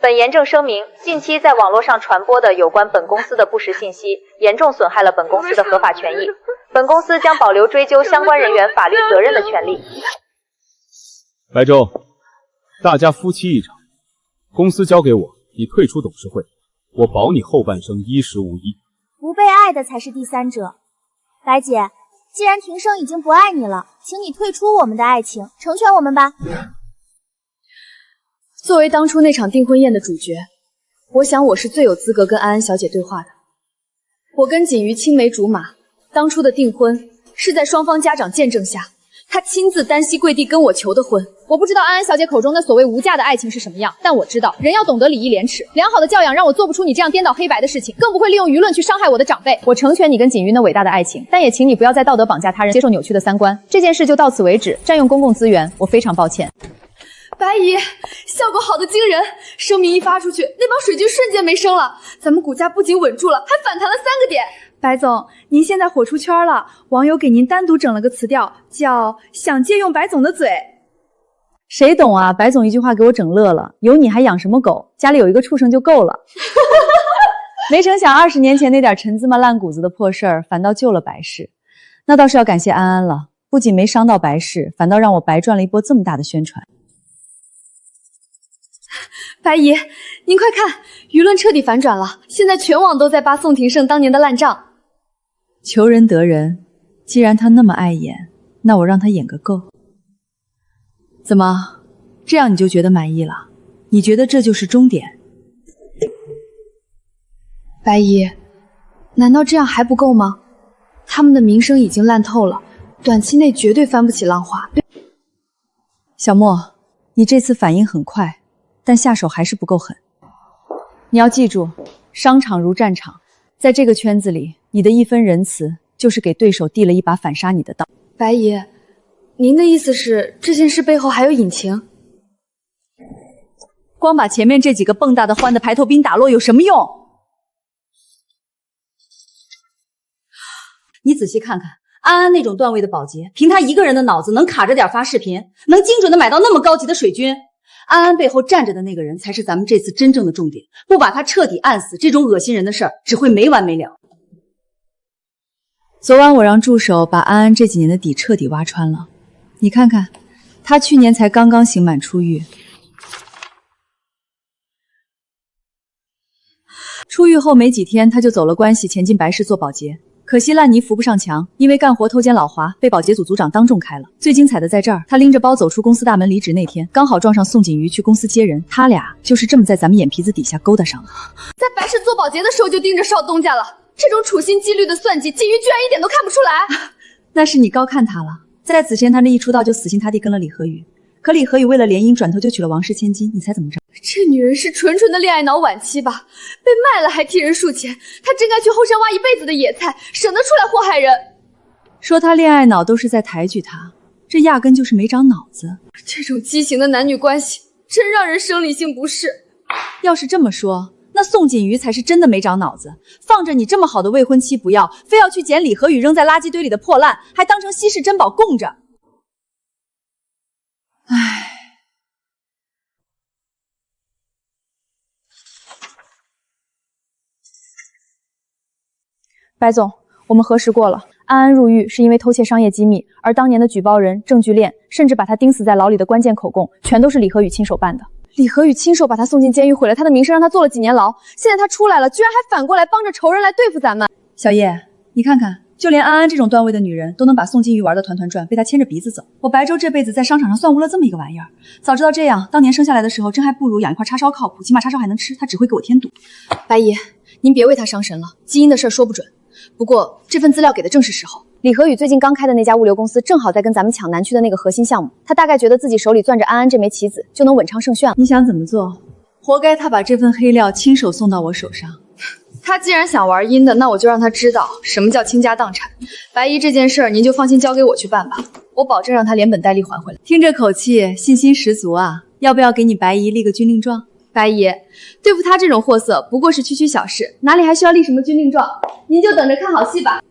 本严正声明，近期在网络上传播的有关本公司的不实信息，严重损害了本公司的合法权益。本公司将保留追究相关人员法律责任的权利。白舟，大家夫妻一场，公司交给我，你退出董事会，我保你后半生衣食无忧。不被爱的才是第三者。白姐，既然庭生已经不爱你了，请你退出我们的爱情，成全我们吧。作为当初那场订婚宴的主角，我想我是最有资格跟安安小姐对话的。我跟锦瑜青梅竹马，当初的订婚是在双方家长见证下，他亲自单膝跪地跟我求的婚。我不知道安安小姐口中那所谓无价的爱情是什么样，但我知道人要懂得礼义廉耻，良好的教养让我做不出你这样颠倒黑白的事情，更不会利用舆论去伤害我的长辈。我成全你跟锦瑜那伟大的爱情，但也请你不要再道德绑架他人，接受扭曲的三观。这件事就到此为止，占用公共资源，我非常抱歉。白姨，效果好的惊人，声明一发出去，那帮水军瞬间没声了，咱们股价不仅稳住了，还反弹了3个点。白总，您现在火出圈了，网友给您单独整了个词调，叫想借用白总的嘴。谁懂啊？白总一句话给我整乐了，有你还养什么狗？家里有一个畜生就够了。没成想20年前那点陈芝麻烂谷子的破事儿，反倒救了白氏。那倒是要感谢安安了，不仅没伤到白氏，反倒让我白赚了一波这么大的宣传。白姨，您快看，舆论彻底反转了，现在全网都在扒宋廷胜当年的烂账。求人得人，既然他那么爱演，那我让他演个够。怎么，这样你就觉得满意了？你觉得这就是终点？白姨，难道这样还不够吗？他们的名声已经烂透了，短期内绝对翻不起浪花。小莫，你这次反应很快，但下手还是不够狠。你要记住，商场如战场，在这个圈子里，你的一分仁慈就是给对手递了一把反杀你的刀。白姨，您的意思是这件事背后还有隐情？光把前面这几个蹦跶的欢的排头兵打落有什么用？你仔细看看，安安那种段位的保洁，凭他一个人的脑子能卡着点发视频，能精准的买到那么高级的水军。安安背后站着的那个人才是咱们这次真正的重点，不把他彻底按死，这种恶心人的事儿只会没完没了。昨晚我让助手把安安这几年的底彻底挖穿了，你看看，他去年才刚刚刑满出狱，出狱后没几天他就走了关系，前进白氏做保洁。可惜烂泥扶不上墙，因为干活偷奸老滑，被保洁组组长当众开了。最精彩的在这儿，他拎着包走出公司大门离职那天，刚好撞上宋锦瑜去公司接人，他俩就是这么在咱们眼皮子底下勾搭上的。在白氏做保洁的时候就盯着少东家了，这种处心积虑的算计，锦瑜居然一点都看不出来。那是你高看他了。在此前他那一出道就死心塌地跟了李和宇，可李和宇为了联姻转头就娶了王氏千金，你猜怎么着？这女人是纯纯的恋爱脑晚期吧？被卖了还替人数钱，她真该去后山挖一辈子的野菜，省得出来祸害人。说他恋爱脑都是在抬举他，这压根就是没长脑子。这种畸形的男女关系真让人生理性不适。要是这么说，那宋锦瑜才是真的没长脑子，放着你这么好的未婚妻不要，非要去捡李和宇扔在垃圾堆里的破烂，还当成稀世珍宝供着。唉。白总，我们核实过了，安安入狱是因为偷窃商业机密，而当年的举报人、证据链，甚至把他钉死在牢里的关键口供，全都是李和宇亲手办的。李和宇亲手把他送进监狱，毁了他的名声，让他坐了几年牢。现在他出来了，居然还反过来帮着仇人来对付咱们。小叶，你看看，就连安安这种段位的女人都能把宋金鱼玩得团团转，被他牵着鼻子走。我白粥这辈子在商场上算无了这么一个玩意儿，早知道这样，当年生下来的时候，真还不如养一块叉烧靠谱，起码叉烧还能吃，他只会给我添堵。白姨，您别为他伤神了，基因的事说不准。不过这份资料给的正是时候。李和宇最近刚开的那家物流公司，正好在跟咱们抢南区的那个核心项目，他大概觉得自己手里攥着安安这枚棋子，就能稳唱胜券了。你想怎么做？活该他把这份黑料亲手送到我手上。他既然想玩阴的，那我就让他知道什么叫倾家荡产。白姨这件事儿，您就放心交给我去办吧，我保证让他连本带利还回来。听这口气，信心十足啊！要不要给你白姨立个军令状？白姨，对付他这种货色，不过是区区小事，哪里还需要立什么军令状？您就等着看好戏吧。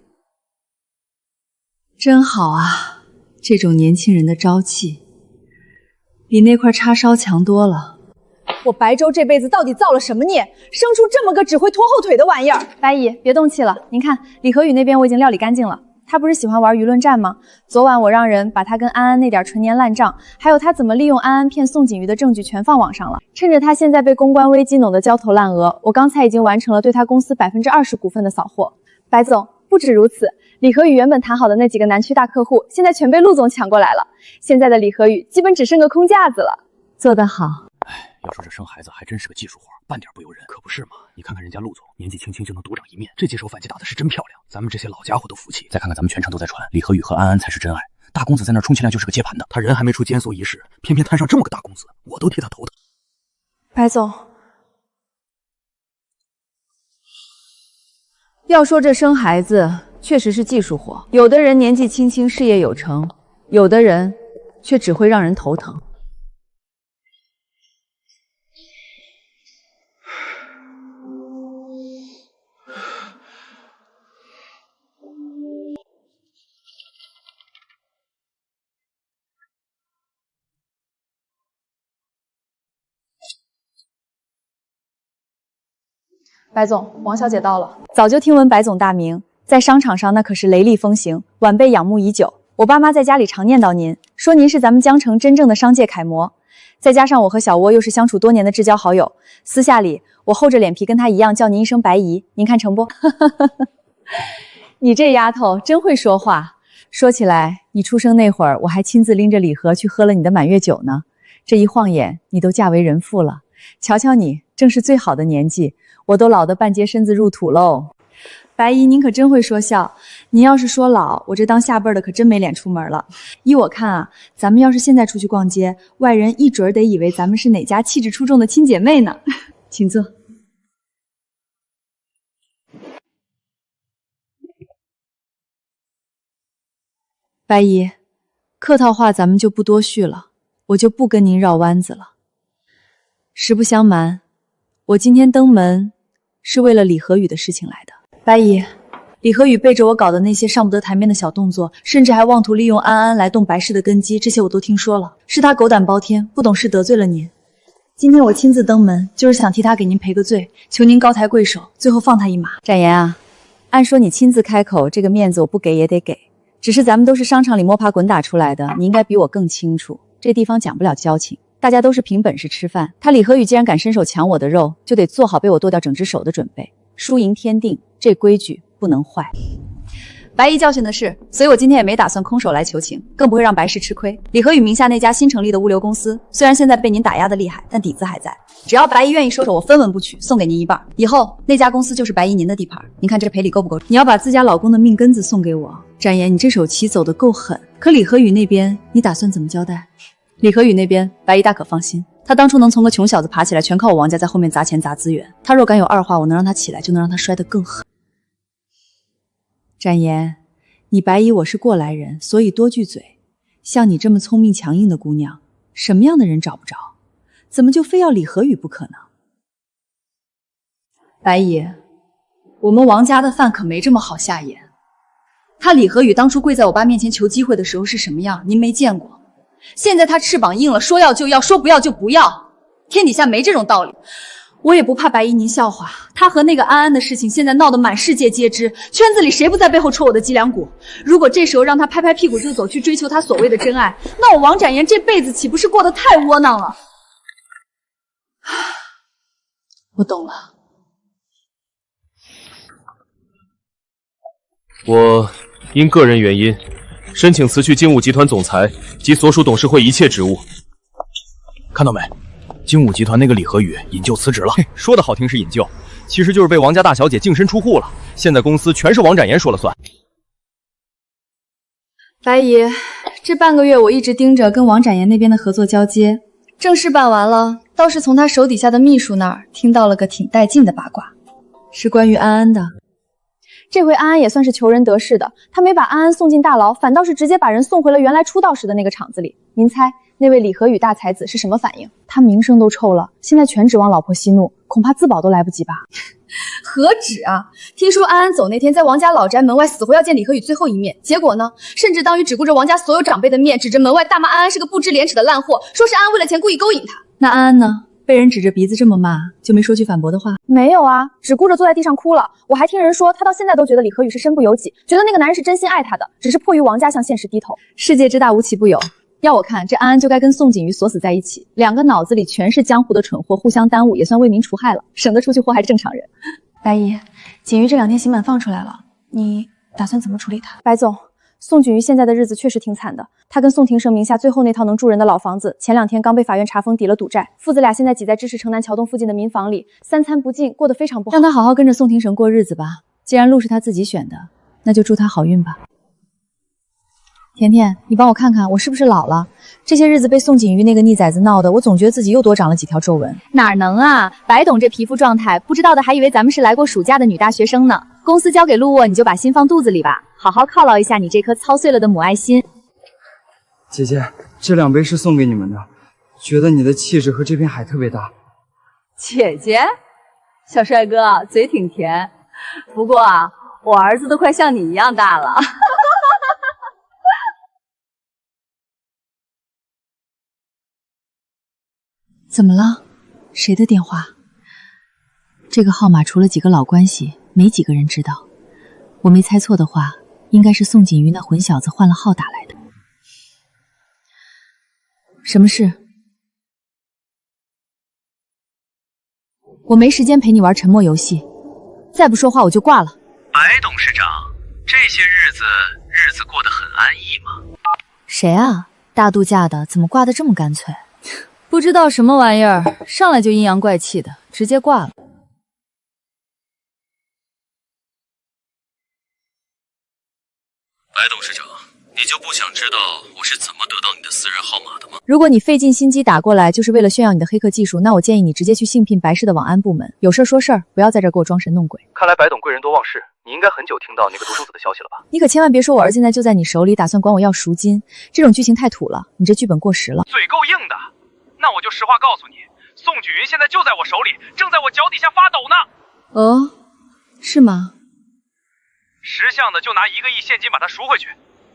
真好啊，这种年轻人的朝气，比那块叉烧强多了。我白粥这辈子到底造了什么孽，生出这么个只会拖后腿的玩意儿？白姨，别动气了，您看李和宇那边我已经料理干净了。他不是喜欢玩舆论战吗？昨晚我让人把他跟安安那点陈年烂账，还有他怎么利用安安骗宋锦瑜的证据全放网上了。趁着他现在被公关危机弄得焦头烂额，我刚才已经完成了对他公司20%股份的扫货。白总，不止如此，李和宇原本谈好的那几个南区大客户，现在全被陆总抢过来了。现在的李和宇基本只剩个空架子了。做得好。要说这生孩子还真是个技术活，半点不由人。可不是嘛？你看看人家陆总，年纪轻轻就能独当一面，这接手反击打的是真漂亮，咱们这些老家伙都服气。再看看咱们全城都在传，李和宇和安安才是真爱，大公子在那儿充其量就是个接盘的，他人还没出监所一事，偏偏摊上这么个大公子，我都替他头疼。白总，要说这生孩子确实是技术活，有的人年纪轻轻事业有成，有的人却只会让人头疼。白总，王小姐到了。早就听闻白总大名，在商场上那可是雷厉风行，晚辈仰慕已久。我爸妈在家里常念叨您，说您是咱们江城真正的商界楷模。再加上我和小窝又是相处多年的至交好友，私下里我厚着脸皮跟他一样叫您一声白姨，您看成不？你这丫头真会说话。说起来，你出生那会儿，我还亲自拎着礼盒去喝了你的满月酒呢。这一晃眼，你都嫁为人妇了。瞧瞧你，正是最好的年纪，我都老得半截身子入土喽。白姨，您可真会说笑。您要是说老，我这当下辈的可真没脸出门了。依我看啊，咱们要是现在出去逛街，外人一准得以为咱们是哪家气质出众的亲姐妹呢。请坐。白姨，客套话咱们就不多叙了，我就不跟您绕弯子了。实不相瞒，我今天登门是为了李和宇的事情来的。白姨，李和宇背着我搞的那些上不得台面的小动作，甚至还妄图利用安安来动白氏的根基，这些我都听说了。是他狗胆包天，不懂事得罪了您。今天我亲自登门，就是想替他给您赔个罪，求您高抬贵手，最后放他一马。展颜啊，按说你亲自开口，这个面子我不给也得给。只是咱们都是商场里摸爬滚打出来的，你应该比我更清楚，这地方讲不了交情，大家都是凭本事吃饭。他李和宇既然敢伸手抢我的肉，就得做好被我剁掉整只手的准备。输赢天定，这规矩不能坏。白姨教训的是，所以我今天也没打算空手来求情，更不会让白氏吃亏。李和宇名下那家新成立的物流公司，虽然现在被您打压的厉害，但底子还在。只要白姨愿意收手，我分文不取，送给您一半。以后那家公司就是白姨您的地盘，您看这赔礼够不够？你要把自家老公的命根子送给我，展颜，你这手棋走得够狠。可李和宇那边，你打算怎么交代？李和宇那边，白姨大可放心。他当初能从个穷小子爬起来，全靠我王家在后面砸钱砸资源。他若敢有二话，我能让他起来，就能让他摔得更狠。展颜，你白姨我是过来人，所以多句嘴。像你这么聪明强硬的姑娘，什么样的人找不着？怎么就非要李和宇不可呢？白姨，我们王家的饭可没这么好下咽。他李和宇当初跪在我爸面前求机会的时候是什么样，您没见过。现在他翅膀硬了，说要就要，说不要就不要，天底下没这种道理。我也不怕白姨您笑话，他和那个安安的事情现在闹得满世界皆知，圈子里谁不在背后戳我的脊梁骨？如果这时候让他拍拍屁股就走去追求他所谓的真爱，那我王展颜这辈子岂不是过得太窝囊了？我懂了。我因个人原因申请辞去精武集团总裁及所属董事会一切职务。看到没？精武集团那个李和宇引咎辞职了。说的好听是引咎，其实就是被王家大小姐净身出户了。现在公司全是王展颜说了算。白姨，这半个月我一直盯着跟王展颜那边的合作交接，正式办完了，倒是从他手底下的秘书那儿听到了个挺带劲的八卦，是关于安安的。这回安安也算是求人得势的，他没把安安送进大牢，反倒是直接把人送回了原来出道时的那个厂子里。您猜那位李和宇大才子是什么反应？他名声都臭了，现在全指望老婆息怒，恐怕自保都来不及吧。何止啊！听说安安走那天在王家老宅门外死活要见李和宇最后一面，结果呢，甚至当于只顾着王家所有长辈的面，指着门外大骂安安是个不知廉耻的烂货，说是安安为了钱故意勾引他。那安安呢？被人指着鼻子这么骂，就没说句反驳的话？没有啊，只顾着坐在地上哭了。我还听人说，他到现在都觉得李和宇是身不由己，觉得那个男人是真心爱他的，只是迫于王家向现实低头。世界之大，无奇不有。要我看，这安安就该跟宋景瑜锁死在一起，两个脑子里全是江湖的蠢货，互相耽误，也算为民除害了，省得出去祸害正常人。白姨，景瑜这2天刑满放出来了，你打算怎么处理他？白总，宋景瑜现在的日子确实挺惨的，他跟宋庭胜名下最后那套能住人的老房子，前2天刚被法院查封抵了赌债，父子俩现在挤在支持城南桥洞附近的民房里，3餐不进，过得非常不好。让他好好跟着宋庭胜过日子吧，既然路是他自己选的，那就祝他好运吧。甜甜，你帮我看看我是不是老了？这些日子被宋景瑜那个逆崽子闹的，我总觉得自己又多长了几条皱纹。哪能啊，白董这皮肤状态，不知道的还以为咱们是来过暑假的女大学生呢。公司交给陆沃，你就把心放肚子里吧，好好犒劳一下你这颗操碎了的母爱心。姐姐，这2杯是送给你们的，觉得你的气质和这片海特别搭。姐姐，小帅哥嘴挺甜，不过啊，我儿子都快像你一样大了。怎么了？谁的电话？这个号码除了几个老关系，没几个人知道。我没猜错的话，应该是宋景瑜那混小子换了号打来的。什么事？我没时间陪你玩沉默游戏，再不说话我就挂了。白董事长，这些日子过得很安逸吗？谁啊？大度假的，怎么挂得这么干脆？不知道什么玩意儿，上来就阴阳怪气的，直接挂了。白董事长，你就不想知道我是怎么得到你的私人号码的吗？如果你费尽心机打过来就是为了炫耀你的黑客技术，那我建议你直接去应聘白氏的网安部门，有事说事儿，不要在这儿给我装神弄鬼。看来白董贵人多忘事，你应该很久听到那个独生子的消息了吧？你可千万别说我儿子现在就在你手里，打算管我要赎金，这种剧情太土了，你这剧本过时了。嘴够硬的，那我就实话告诉你，宋举云现在就在我手里，正在我脚底下发抖呢。哦，是吗？识相的就拿1个亿现金把他赎回去，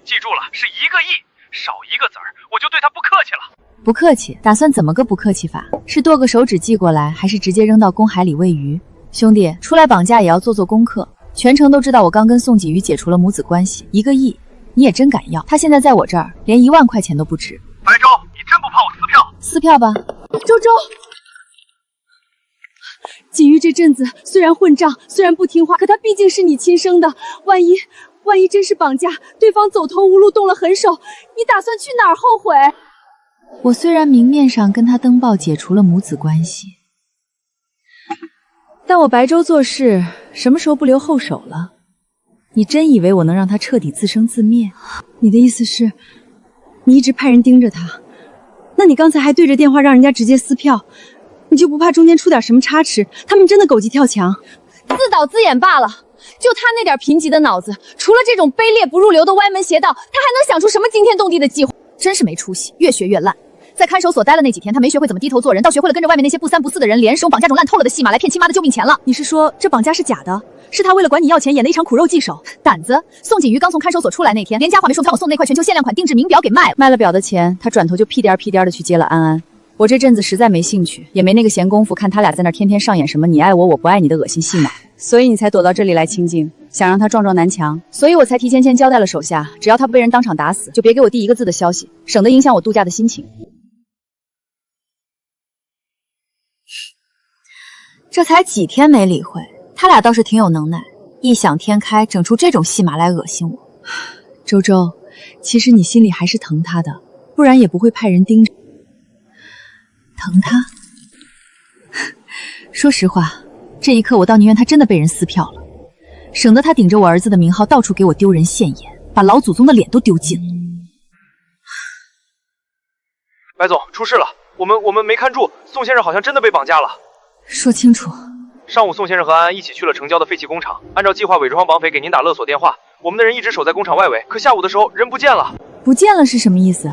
记住了，是1个亿，少1个子儿我就对他不客气了。不客气？打算怎么个不客气法？是剁个手指寄过来，还是直接扔到公海里喂鱼？兄弟，出来绑架也要做做功课。全城都知道我刚跟宋景瑜解除了母子关系，1个亿你也真敢要？他现在在我这儿连1万块钱都不值。白周，你真不怕我撕票？撕票吧。周周，景瑜这阵子虽然混账，虽然不听话，可他毕竟是你亲生的，万一真是绑架，对方走投无路动了狠手，你打算去哪儿后悔？我虽然明面上跟他登报解除了母子关系，但我白周做事什么时候不留后手了？你真以为我能让他彻底自生自灭？你的意思是，你一直派人盯着他，那你刚才还对着电话让人家直接撕票，你就不怕中间出点什么差池？他们真的狗急跳墙？自导自演罢了。就他那点贫瘠的脑子，除了这种卑劣不入流的歪门邪道，他还能想出什么惊天动地的计划？真是没出息，越学越烂。在看守所待了那几天，他没学会怎么低头做人，倒学会了跟着外面那些不三不四的人联手绑架这种烂透了的戏码来骗亲妈的救命钱了。你是说这绑架是假的？是他为了管你要钱演的一场苦肉计手？胆子！宋景瑜刚从看守所出来那天，连家话没说，将我送那块全球限量款定制名表给卖了。卖了表的钱，他转头就屁颠屁颠的去接了安安。我这阵子实在没兴趣，也没那个闲工夫看他俩在那天天上演什么你爱我我不爱你的恶心戏码，所以你才躲到这里来清静，想让他撞撞南墙，所以我才提前交代了手下，只要他不被人当场打死，就别给我递1个字的消息，省得影响我度假的心情。这才几天没理会，他俩倒是挺有能耐，异想天开，整出这种戏码来恶心我。周周，其实你心里还是疼他的，不然也不会派人盯着。疼他？说实话，这一刻我倒宁愿他真的被人撕票了，省得他顶着我儿子的名号到处给我丢人现眼，把老祖宗的脸都丢尽了。白总，出事了，我们没看住，宋先生好像真的被绑架了。说清楚。上午宋先生和安安一起去了城郊的废弃工厂，按照计划伪装绑匪给您打勒索电话，我们的人一直守在工厂外围，可下午的时候人不见了。不见了是什么意思？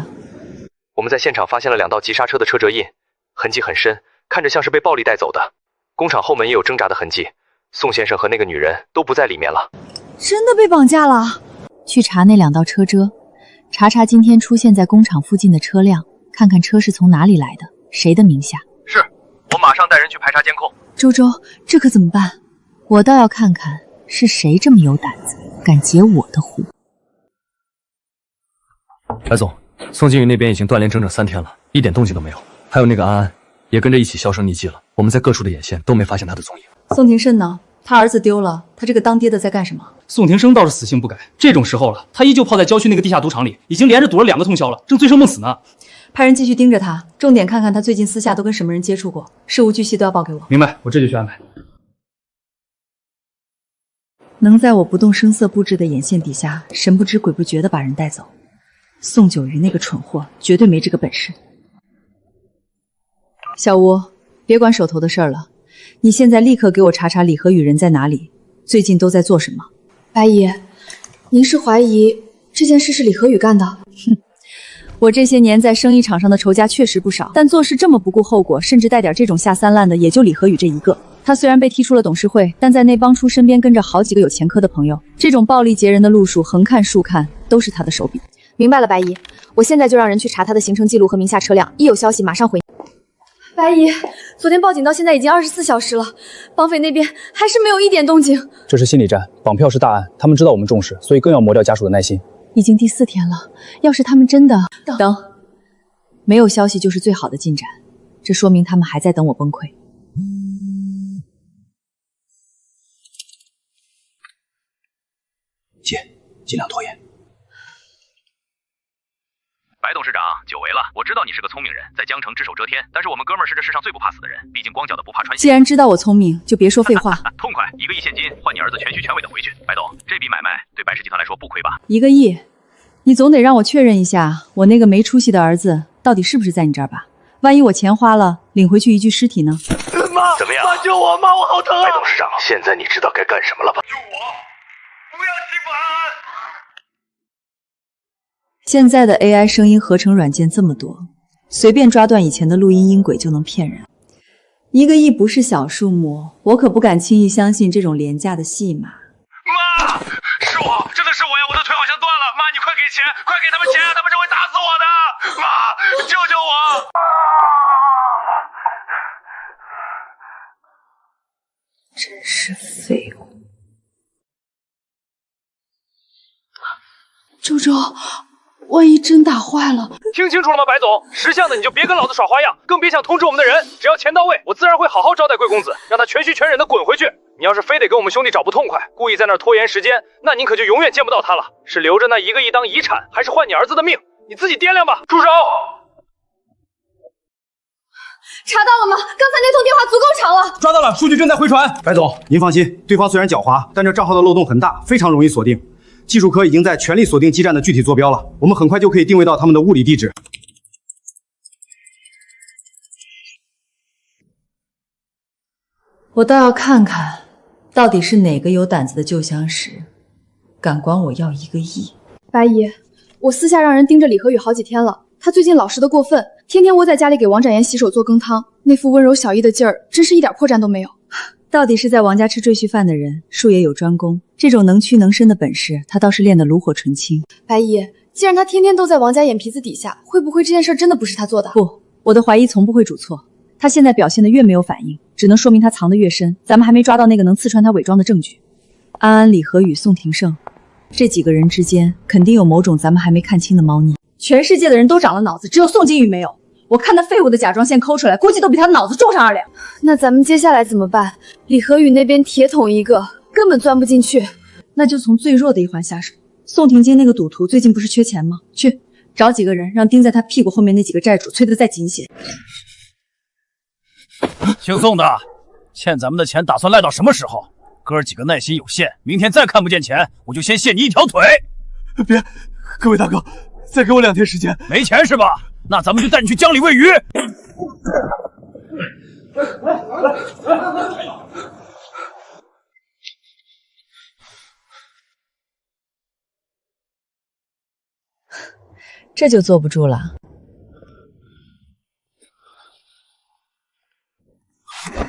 我们在现场发现了2道急刹车的车辙印，痕迹很深，看着像是被暴力带走的。工厂后门也有挣扎的痕迹，宋先生和那个女人都不在里面了。真的被绑架了？去查那2道车辙，查查今天出现在工厂附近的车辆，看看车是从哪里来的，谁的名下。是，我马上带人去排查监控。周周，这可怎么办？我倒要看看是谁这么有胆子，敢截我的胡。白总，宋靖宇那边已经断联整整3天了，一点动静都没有。还有那个安安，也跟着一起销声匿迹了。我们在各处的眼线都没发现他的踪影。宋庭胜呢？他儿子丢了，他这个当爹的在干什么？宋庭生倒是死性不改，这种时候了，他依旧泡在郊区那个地下赌场里，已经连着赌了2个通宵了，正醉生梦死呢。派人继续盯着他，重点看看他最近私下都跟什么人接触过，事无巨细都要报给我。明白，我这就去安排。能在我不动声色布置的眼线底下，神不知鬼不觉地把人带走，宋九鱼那个蠢货绝对没这个本事。小吴，别管手头的事儿了，你现在立刻给我查查李和宇人在哪里，最近都在做什么。白姨，您是怀疑这件事是李和宇干的？哼，我这些年在生意场上的仇家确实不少，但做事这么不顾后果，甚至带点这种下三滥的，也就李和宇这一个。他虽然被踢出了董事会，但在那帮出身边跟着好几个有前科的朋友，这种暴力劫人的路数，横看竖看都是他的手笔。明白了，白姨，我现在就让人去查他的行程记录和名下车辆，一有消息马上回。白姨，昨天报警到现在已经24小时了，绑匪那边还是没有一点动静。这是心理战，绑票是大案，他们知道我们重视，所以更要磨掉家属的耐心。已经第4天了，要是他们真的……等，没有消息就是最好的进展，这说明他们还在等我崩溃。姐，尽量拖延。白董事长，久违了。我知道你是个聪明人，在江城只手遮天，但是我们哥们儿是这世上最不怕死的人，毕竟光脚的不怕穿鞋。既然知道我聪明，就别说废话。痛快，1个亿现金换你儿子全虚全伪的回去。白董，这笔买卖对白氏集团来说不亏吧？1个亿，你总得让我确认一下，我那个没出息的儿子到底是不是在你这儿吧？万一我钱花了，领回去一具尸体呢？妈，怎么样？妈救我！妈，我好疼啊！白董事长，现在你知道该干什么了吧？救我！不要欺负安安！现在的 AI 声音合成软件这么多，随便抓断以前的录音音轨就能骗人。1个亿不是小数目，我可不敢轻易相信这种廉价的戏码。妈，是我，真的是我呀！我的腿好像断了，妈，你快给钱，快给他们钱，他们是会打死我的！妈，救救我！真是废物！周周。万一真打坏了，听清楚了吗，白总？识相的你就别跟老子耍花样，更别想通知我们的人。只要钱到位，我自然会好好招待贵公子，让他全虚全忍的滚回去。你要是非得跟我们兄弟找不痛快，故意在那儿拖延时间，那您可就永远见不到他了。是留着那1个亿当遗产，还是换你儿子的命？你自己掂量吧。住手！查到了吗？刚才那通电话足够长了。抓到了，数据正在回传。白总，您放心，对方虽然狡猾，但这账号的漏洞很大，非常容易锁定。技术科已经在全力锁定基站的具体坐标了，我们很快就可以定位到他们的物理地址。我倒要看看，到底是哪个有胆子的旧相识，敢管我要1个亿。白姨，我私下让人盯着李和宇好几天了，他最近老实的过分，天天窝在家里给王展言洗手做羹汤，那副温柔小意的劲儿，真是一点破绽都没有。到底是在王家吃赘婿饭的人，术业有专攻，这种能屈能伸的本事，他倒是练得炉火纯青。白姨，既然他天天都在王家眼皮子底下，会不会这件事真的不是他做的？不，我的怀疑从不会主错。他现在表现得越没有反应，只能说明他藏得越深。咱们还没抓到那个能刺穿他伪装的证据。安安、李和宇、宋庭胜这几个人之间，肯定有某种咱们还没看清的猫腻。全世界的人都长了脑子，只有宋金宇没有。我看那废物的甲状腺抠出来，估计都比他的脑子重上2两。那咱们接下来怎么办？李和宇那边铁桶一个，根本钻不进去。那就从最弱的一环下手。宋庭金那个赌徒最近不是缺钱吗？去找几个人，让盯在他屁股后面那几个债主催得再紧些。姓宋的，欠咱们的钱打算赖到什么时候？哥几个耐心有限，明天再看不见钱，我就先卸你1条腿。别，各位大哥，再给我2天时间。没钱是吧？那咱们就带你去江里喂鱼。这就坐不住了。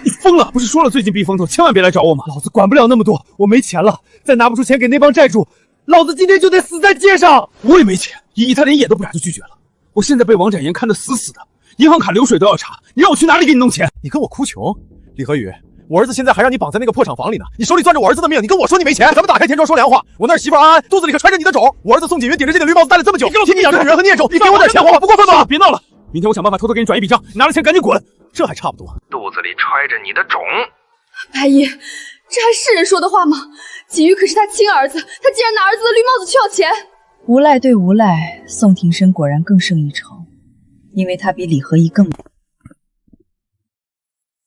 你疯了！不是说了最近避风头，千万别来找我吗？老子管不了那么多，我没钱了，再拿不出钱给那帮债主，老子今天就得死在街上。我也没钱，1亿他连演都不敢就拒绝了。我现在被王展言看得死死的，银行卡流水都要查，你让我去哪里给你弄钱？你跟我哭穷？李和宇，我儿子现在还让你绑在那个破厂房里呢，你手里攥着我儿子的命，你跟我说你没钱？咱们打开天窗说凉话，我那儿媳妇安安肚子里可揣着你的种，我儿子宋锦云顶着这个绿帽子戴了这么久，你替你养着女人和孽种，你给我点钱花花，不过分吧？别闹了，明天我想办法偷偷给你转一笔账，拿了钱赶紧滚，这还差不多。肚子里揣着你的种。白姨，这还是人说的话吗？锦瑜可是他亲儿子，他竟然拿儿子的绿帽子去要钱。无赖对无赖，宋庭生果然更胜一筹，因为他比李和义更。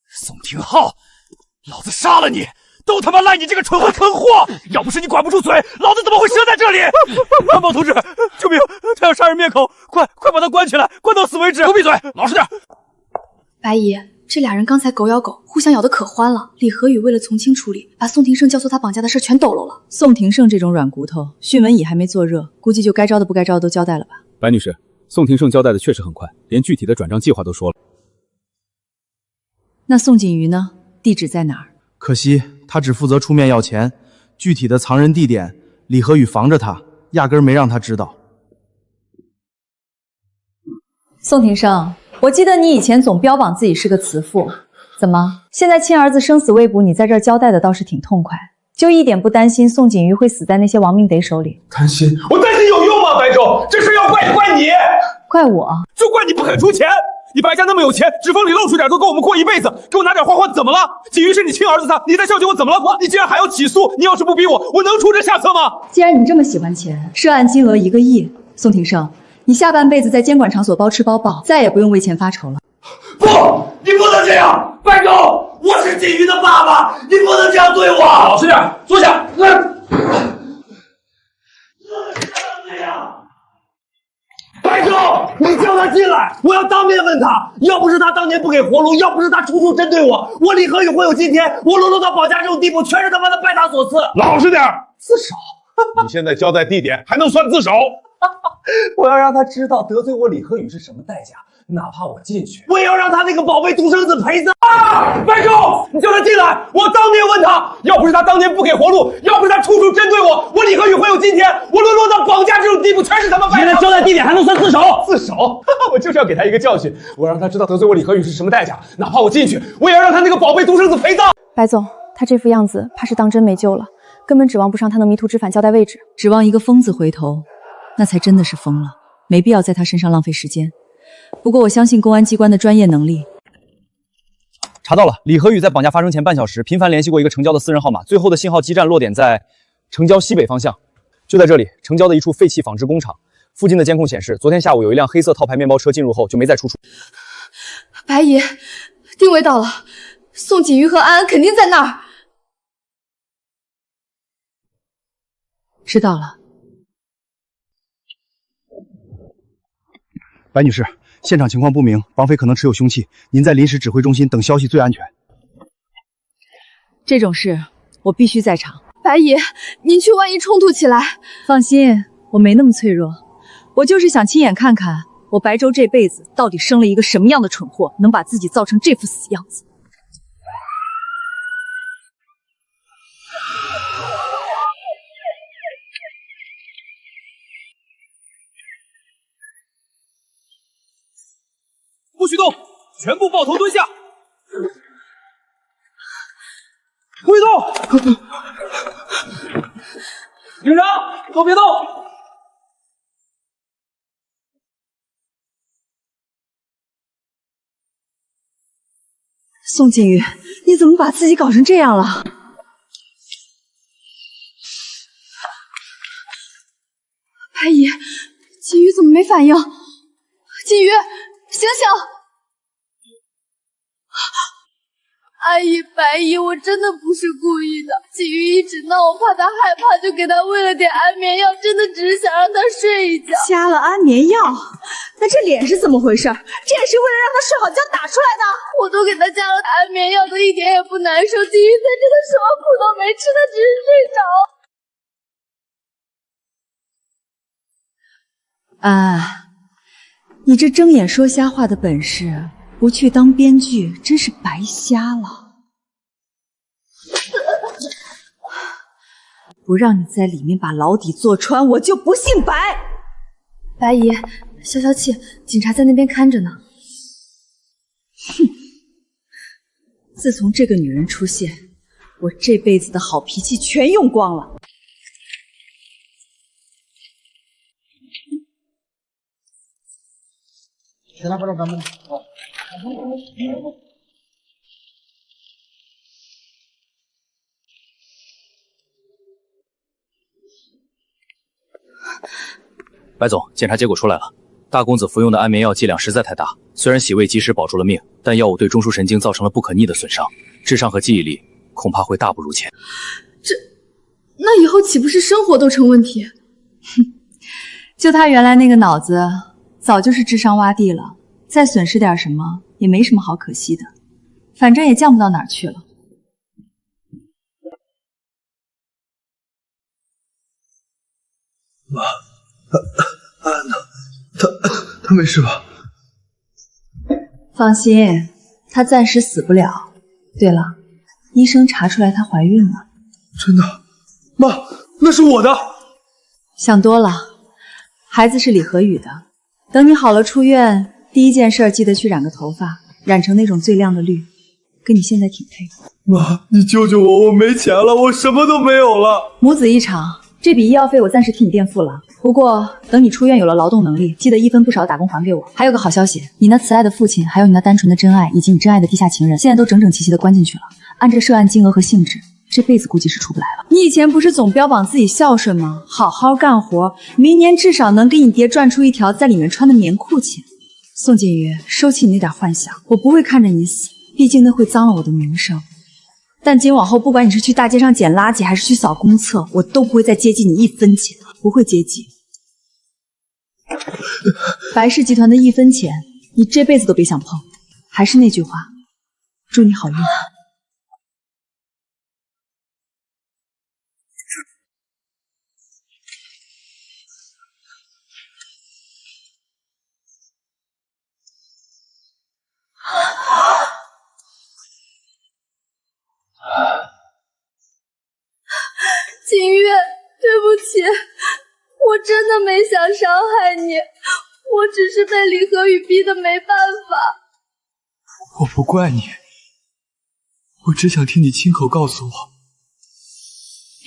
宋廷浩，老子杀了你！都他妈赖你这个蠢货！要不是你管不住嘴，老子怎么会折在这里？安保同志，救命！他要杀人灭口，快把他关起来，关到死为止！给我闭嘴，老实点！白姨，这俩人刚才狗咬狗，互相咬得可欢了。李和宇为了从轻处理，把宋庭胜教唆他绑架的事全抖搂了。宋庭胜这种软骨头，讯问椅还没坐热，估计就该招的不该招的都交代了吧？白女士，宋庭胜交代的确实很快，连具体的转账计划都说了。那宋锦瑜呢？地址在哪儿？可惜他只负责出面要钱，具体的藏人地点，李和宇防着他，压根没让他知道。宋庭胜，我记得你以前总标榜自己是个慈父，怎么现在亲儿子生死未卜，你在这儿交代的倒是挺痛快，就一点不担心宋锦瑜会死在那些亡命贼手里？担心？我担心有用吗？白周，这事要怪你，怪我？就怪你不肯出钱。你白家那么有钱，指缝里露出点都够我们过一辈子，给我拿点花花怎么了？锦瑜是你亲儿子你在孝敬我怎么了？你竟然还要起诉？你要是不逼我，我能出这下策吗？既然你这么喜欢钱，涉案金额1个亿，宋庭胜，你下半辈子在监管场所包吃包抱，再也不用为钱发愁了。不，你不能这样，白周，我是锦瑜的爸爸，你不能这样对我。老实点，坐下。白周，你叫他进来，我要当面问他。要不是他当年不给活路，要不是他处处针对我，我李和宇会有今天。我沦落到绑架这种地步，全是他妈的拜他所赐。老实点，自首？你现在交代地点还能算自首？我要让他知道得罪我李和宇是什么代价，哪怕我进去，我也要让他那个宝贝独生子陪葬。白周，你叫他进来，我当面问他。要不是他当年不给活路，要不是他处处针对我，我李和宇会有今天。我沦落到绑架这种地步，全是他妈拜他。现在交代地点还能算自首？自首？我就是要给他一个教训，我让他知道得罪我李和宇是什么代价，哪怕我进去，我也要让他那个宝贝独生子陪葬。白总，他这副样子，怕是当真没救了，根本指望不上他能迷途知返交代位置。指望一个疯子回头，那才真的是疯了，没必要在他身上浪费时间。不过我相信公安机关的专业能力。查到了，李和宇在绑架发生前半小时频繁联系过一个城郊的私人号码，最后的信号基站落点在城郊西北方向，就在这里，城郊的一处废弃纺织工厂。附近的监控显示，昨天下午有一辆黑色套牌面包车进入后就没再出处。白姨，定位到了，宋锦瑜和安安肯定在那儿。知道了。白女士，现场情况不明，绑匪可能持有凶器，您在临时指挥中心等消息最安全。这种事我必须在场。白姨，您去，万一冲突起来。放心，我没那么脆弱，我就是想亲眼看看我白周这辈子到底生了一个什么样的蠢货，能把自己造成这副死样子。不许动，全部抱头蹲下。不许动！警察，都别动！宋锦瑜，你怎么把自己搞成这样了？白姨，锦瑜怎么没反应？锦瑜，醒醒！阿姨，白姨，我真的不是故意的。锦瑜一直闹，我怕他害怕，就给他喂了点安眠药，真的只是想让他睡一觉。加了安眠药？那这脸是怎么回事？这也是为了让他睡好觉打出来的。我都给他加了安眠药，他一点也不难受。锦瑜他真的什么苦都没吃，他只是睡着。啊，你这睁眼说瞎话的本事，不去当编剧真是白瞎了。不让你在里面把牢底坐穿，我就不姓白。白姨，消消气，警察在那边看着呢。哼，自从这个女人出现，我这辈子的好脾气全用光了。白总，检查结果出来了，大公子服用的安眠药剂量实在太大，虽然洗胃及时保住了命，但药物对中枢神经造成了不可逆的损伤，智商和记忆力恐怕会大不如前。那以后岂不是生活都成问题？哼，就他原来那个脑子，早就是智商洼地了，再损失点什么也没什么好可惜的，反正也降不到哪儿去了。妈，安安呢？他没事吧？放心，她暂时死不了。对了，医生查出来她怀孕了。真的？妈，那是我的。想多了，孩子是李和宇的。等你好了出院，第一件事记得去染个头发，染成那种最亮的绿，跟你现在挺配的。妈，你救救我，我没钱了，我什么都没有了。母子一场，这笔医药费我暂时替你垫付了。不过等你出院有了劳动能力，记得一分不少打工还给我。还有个好消息，你那慈爱的父亲，还有你那单纯的真爱，以及你真爱的地下情人，现在都整整齐齐的关进去了。按这涉案金额和性质，这辈子估计是出不来了。你以前不是总标榜自己孝顺吗？好好干活，明年至少能给你爹赚出一条在里面穿的棉裤钱。宋锦瑜，收起你那点幻想，我不会看着你死，毕竟那会脏了我的名声。但今往后，不管你是去大街上捡垃圾，还是去扫公厕，我都不会再接济你一分钱，不会接济。白氏集团的一分钱，你这辈子都别想碰。还是那句话，祝你好运。景玉，对不起，我真的没想伤害你，我只是被李和宇逼得没办法。我不怪你，我只想听你亲口告诉我，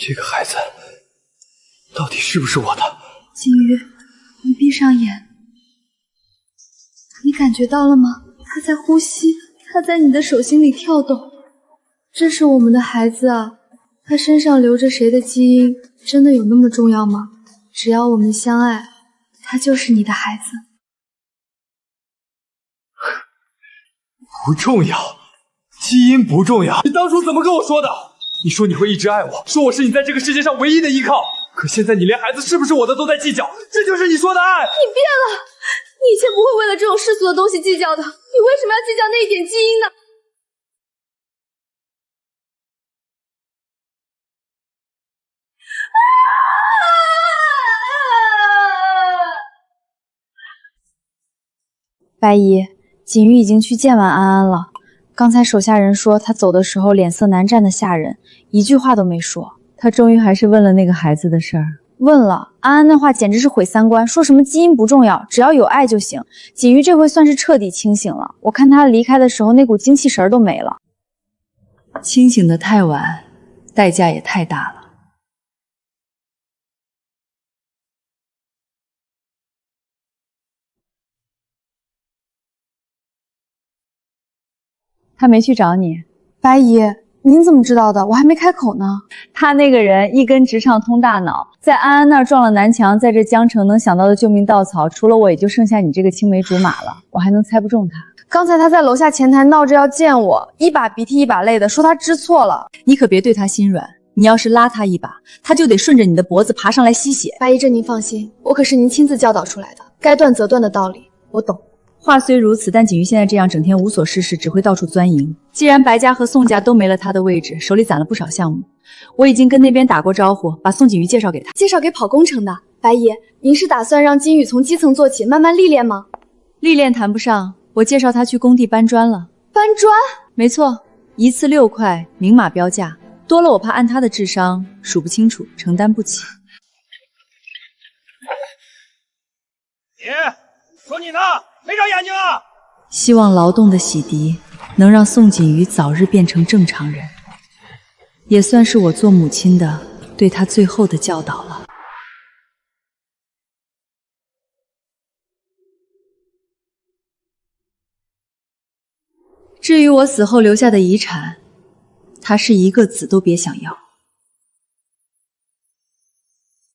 这个孩子到底是不是我的。景宇，你闭上眼，你感觉到了吗？他在呼吸，他在你的手心里跳动。这是我们的孩子啊，他身上流着谁的基因，真的有那么重要吗？只要我们相爱，他就是你的孩子。不重要，基因不重要。你当初怎么跟我说的？你说你会一直爱我，说我是你在这个世界上唯一的依靠。可现在你连孩子是不是我的都在计较，这就是你说的爱。你变了，你以前不会为了这种世俗的东西计较的，你为什么要计较那一点基因呢？白姨，锦瑜已经去见完安安了。刚才手下人说他走的时候脸色难看的吓人，一句话都没说。他终于还是问了那个孩子的事儿。问了，安安那话简直是毁三观，说什么基因不重要，只要有爱就行。锦瑜这回算是彻底清醒了，我看他离开的时候那股精气神都没了。清醒得太晚，代价也太大了。他没去找你。白姨，您怎么知道的？我还没开口呢。他那个人一根直肠通大脑，在安安那儿撞了南墙，在这江城能想到的救命稻草，除了我也就剩下你这个青梅竹马了。我还能猜不中他？刚才他在楼下前台闹着要见我，一把鼻涕一把泪的，说他知错了。你可别对他心软，你要是拉他一把，他就得顺着你的脖子爬上来吸血。白姨，这您放心，我可是您亲自教导出来的，该断则断的道理我懂。话虽如此，但景瑜现在这样整天无所事事，只会到处钻营。既然白家和宋家都没了他的位置，手里攒了不少项目，我已经跟那边打过招呼，把宋景瑜介绍给他。介绍给跑工程的。白姨，您是打算让金宇从基层做起，慢慢历练吗？历练谈不上，我介绍他去工地搬砖了。搬砖？没错，一次6块，明码标价，多了我怕按他的智商数不清楚，承担不起。你说你呢？没长眼睛啊！希望劳动的洗涤能让宋锦瑜早日变成正常人，也算是我做母亲的对他最后的教导了。至于我死后留下的遗产，他是一个子都别想要。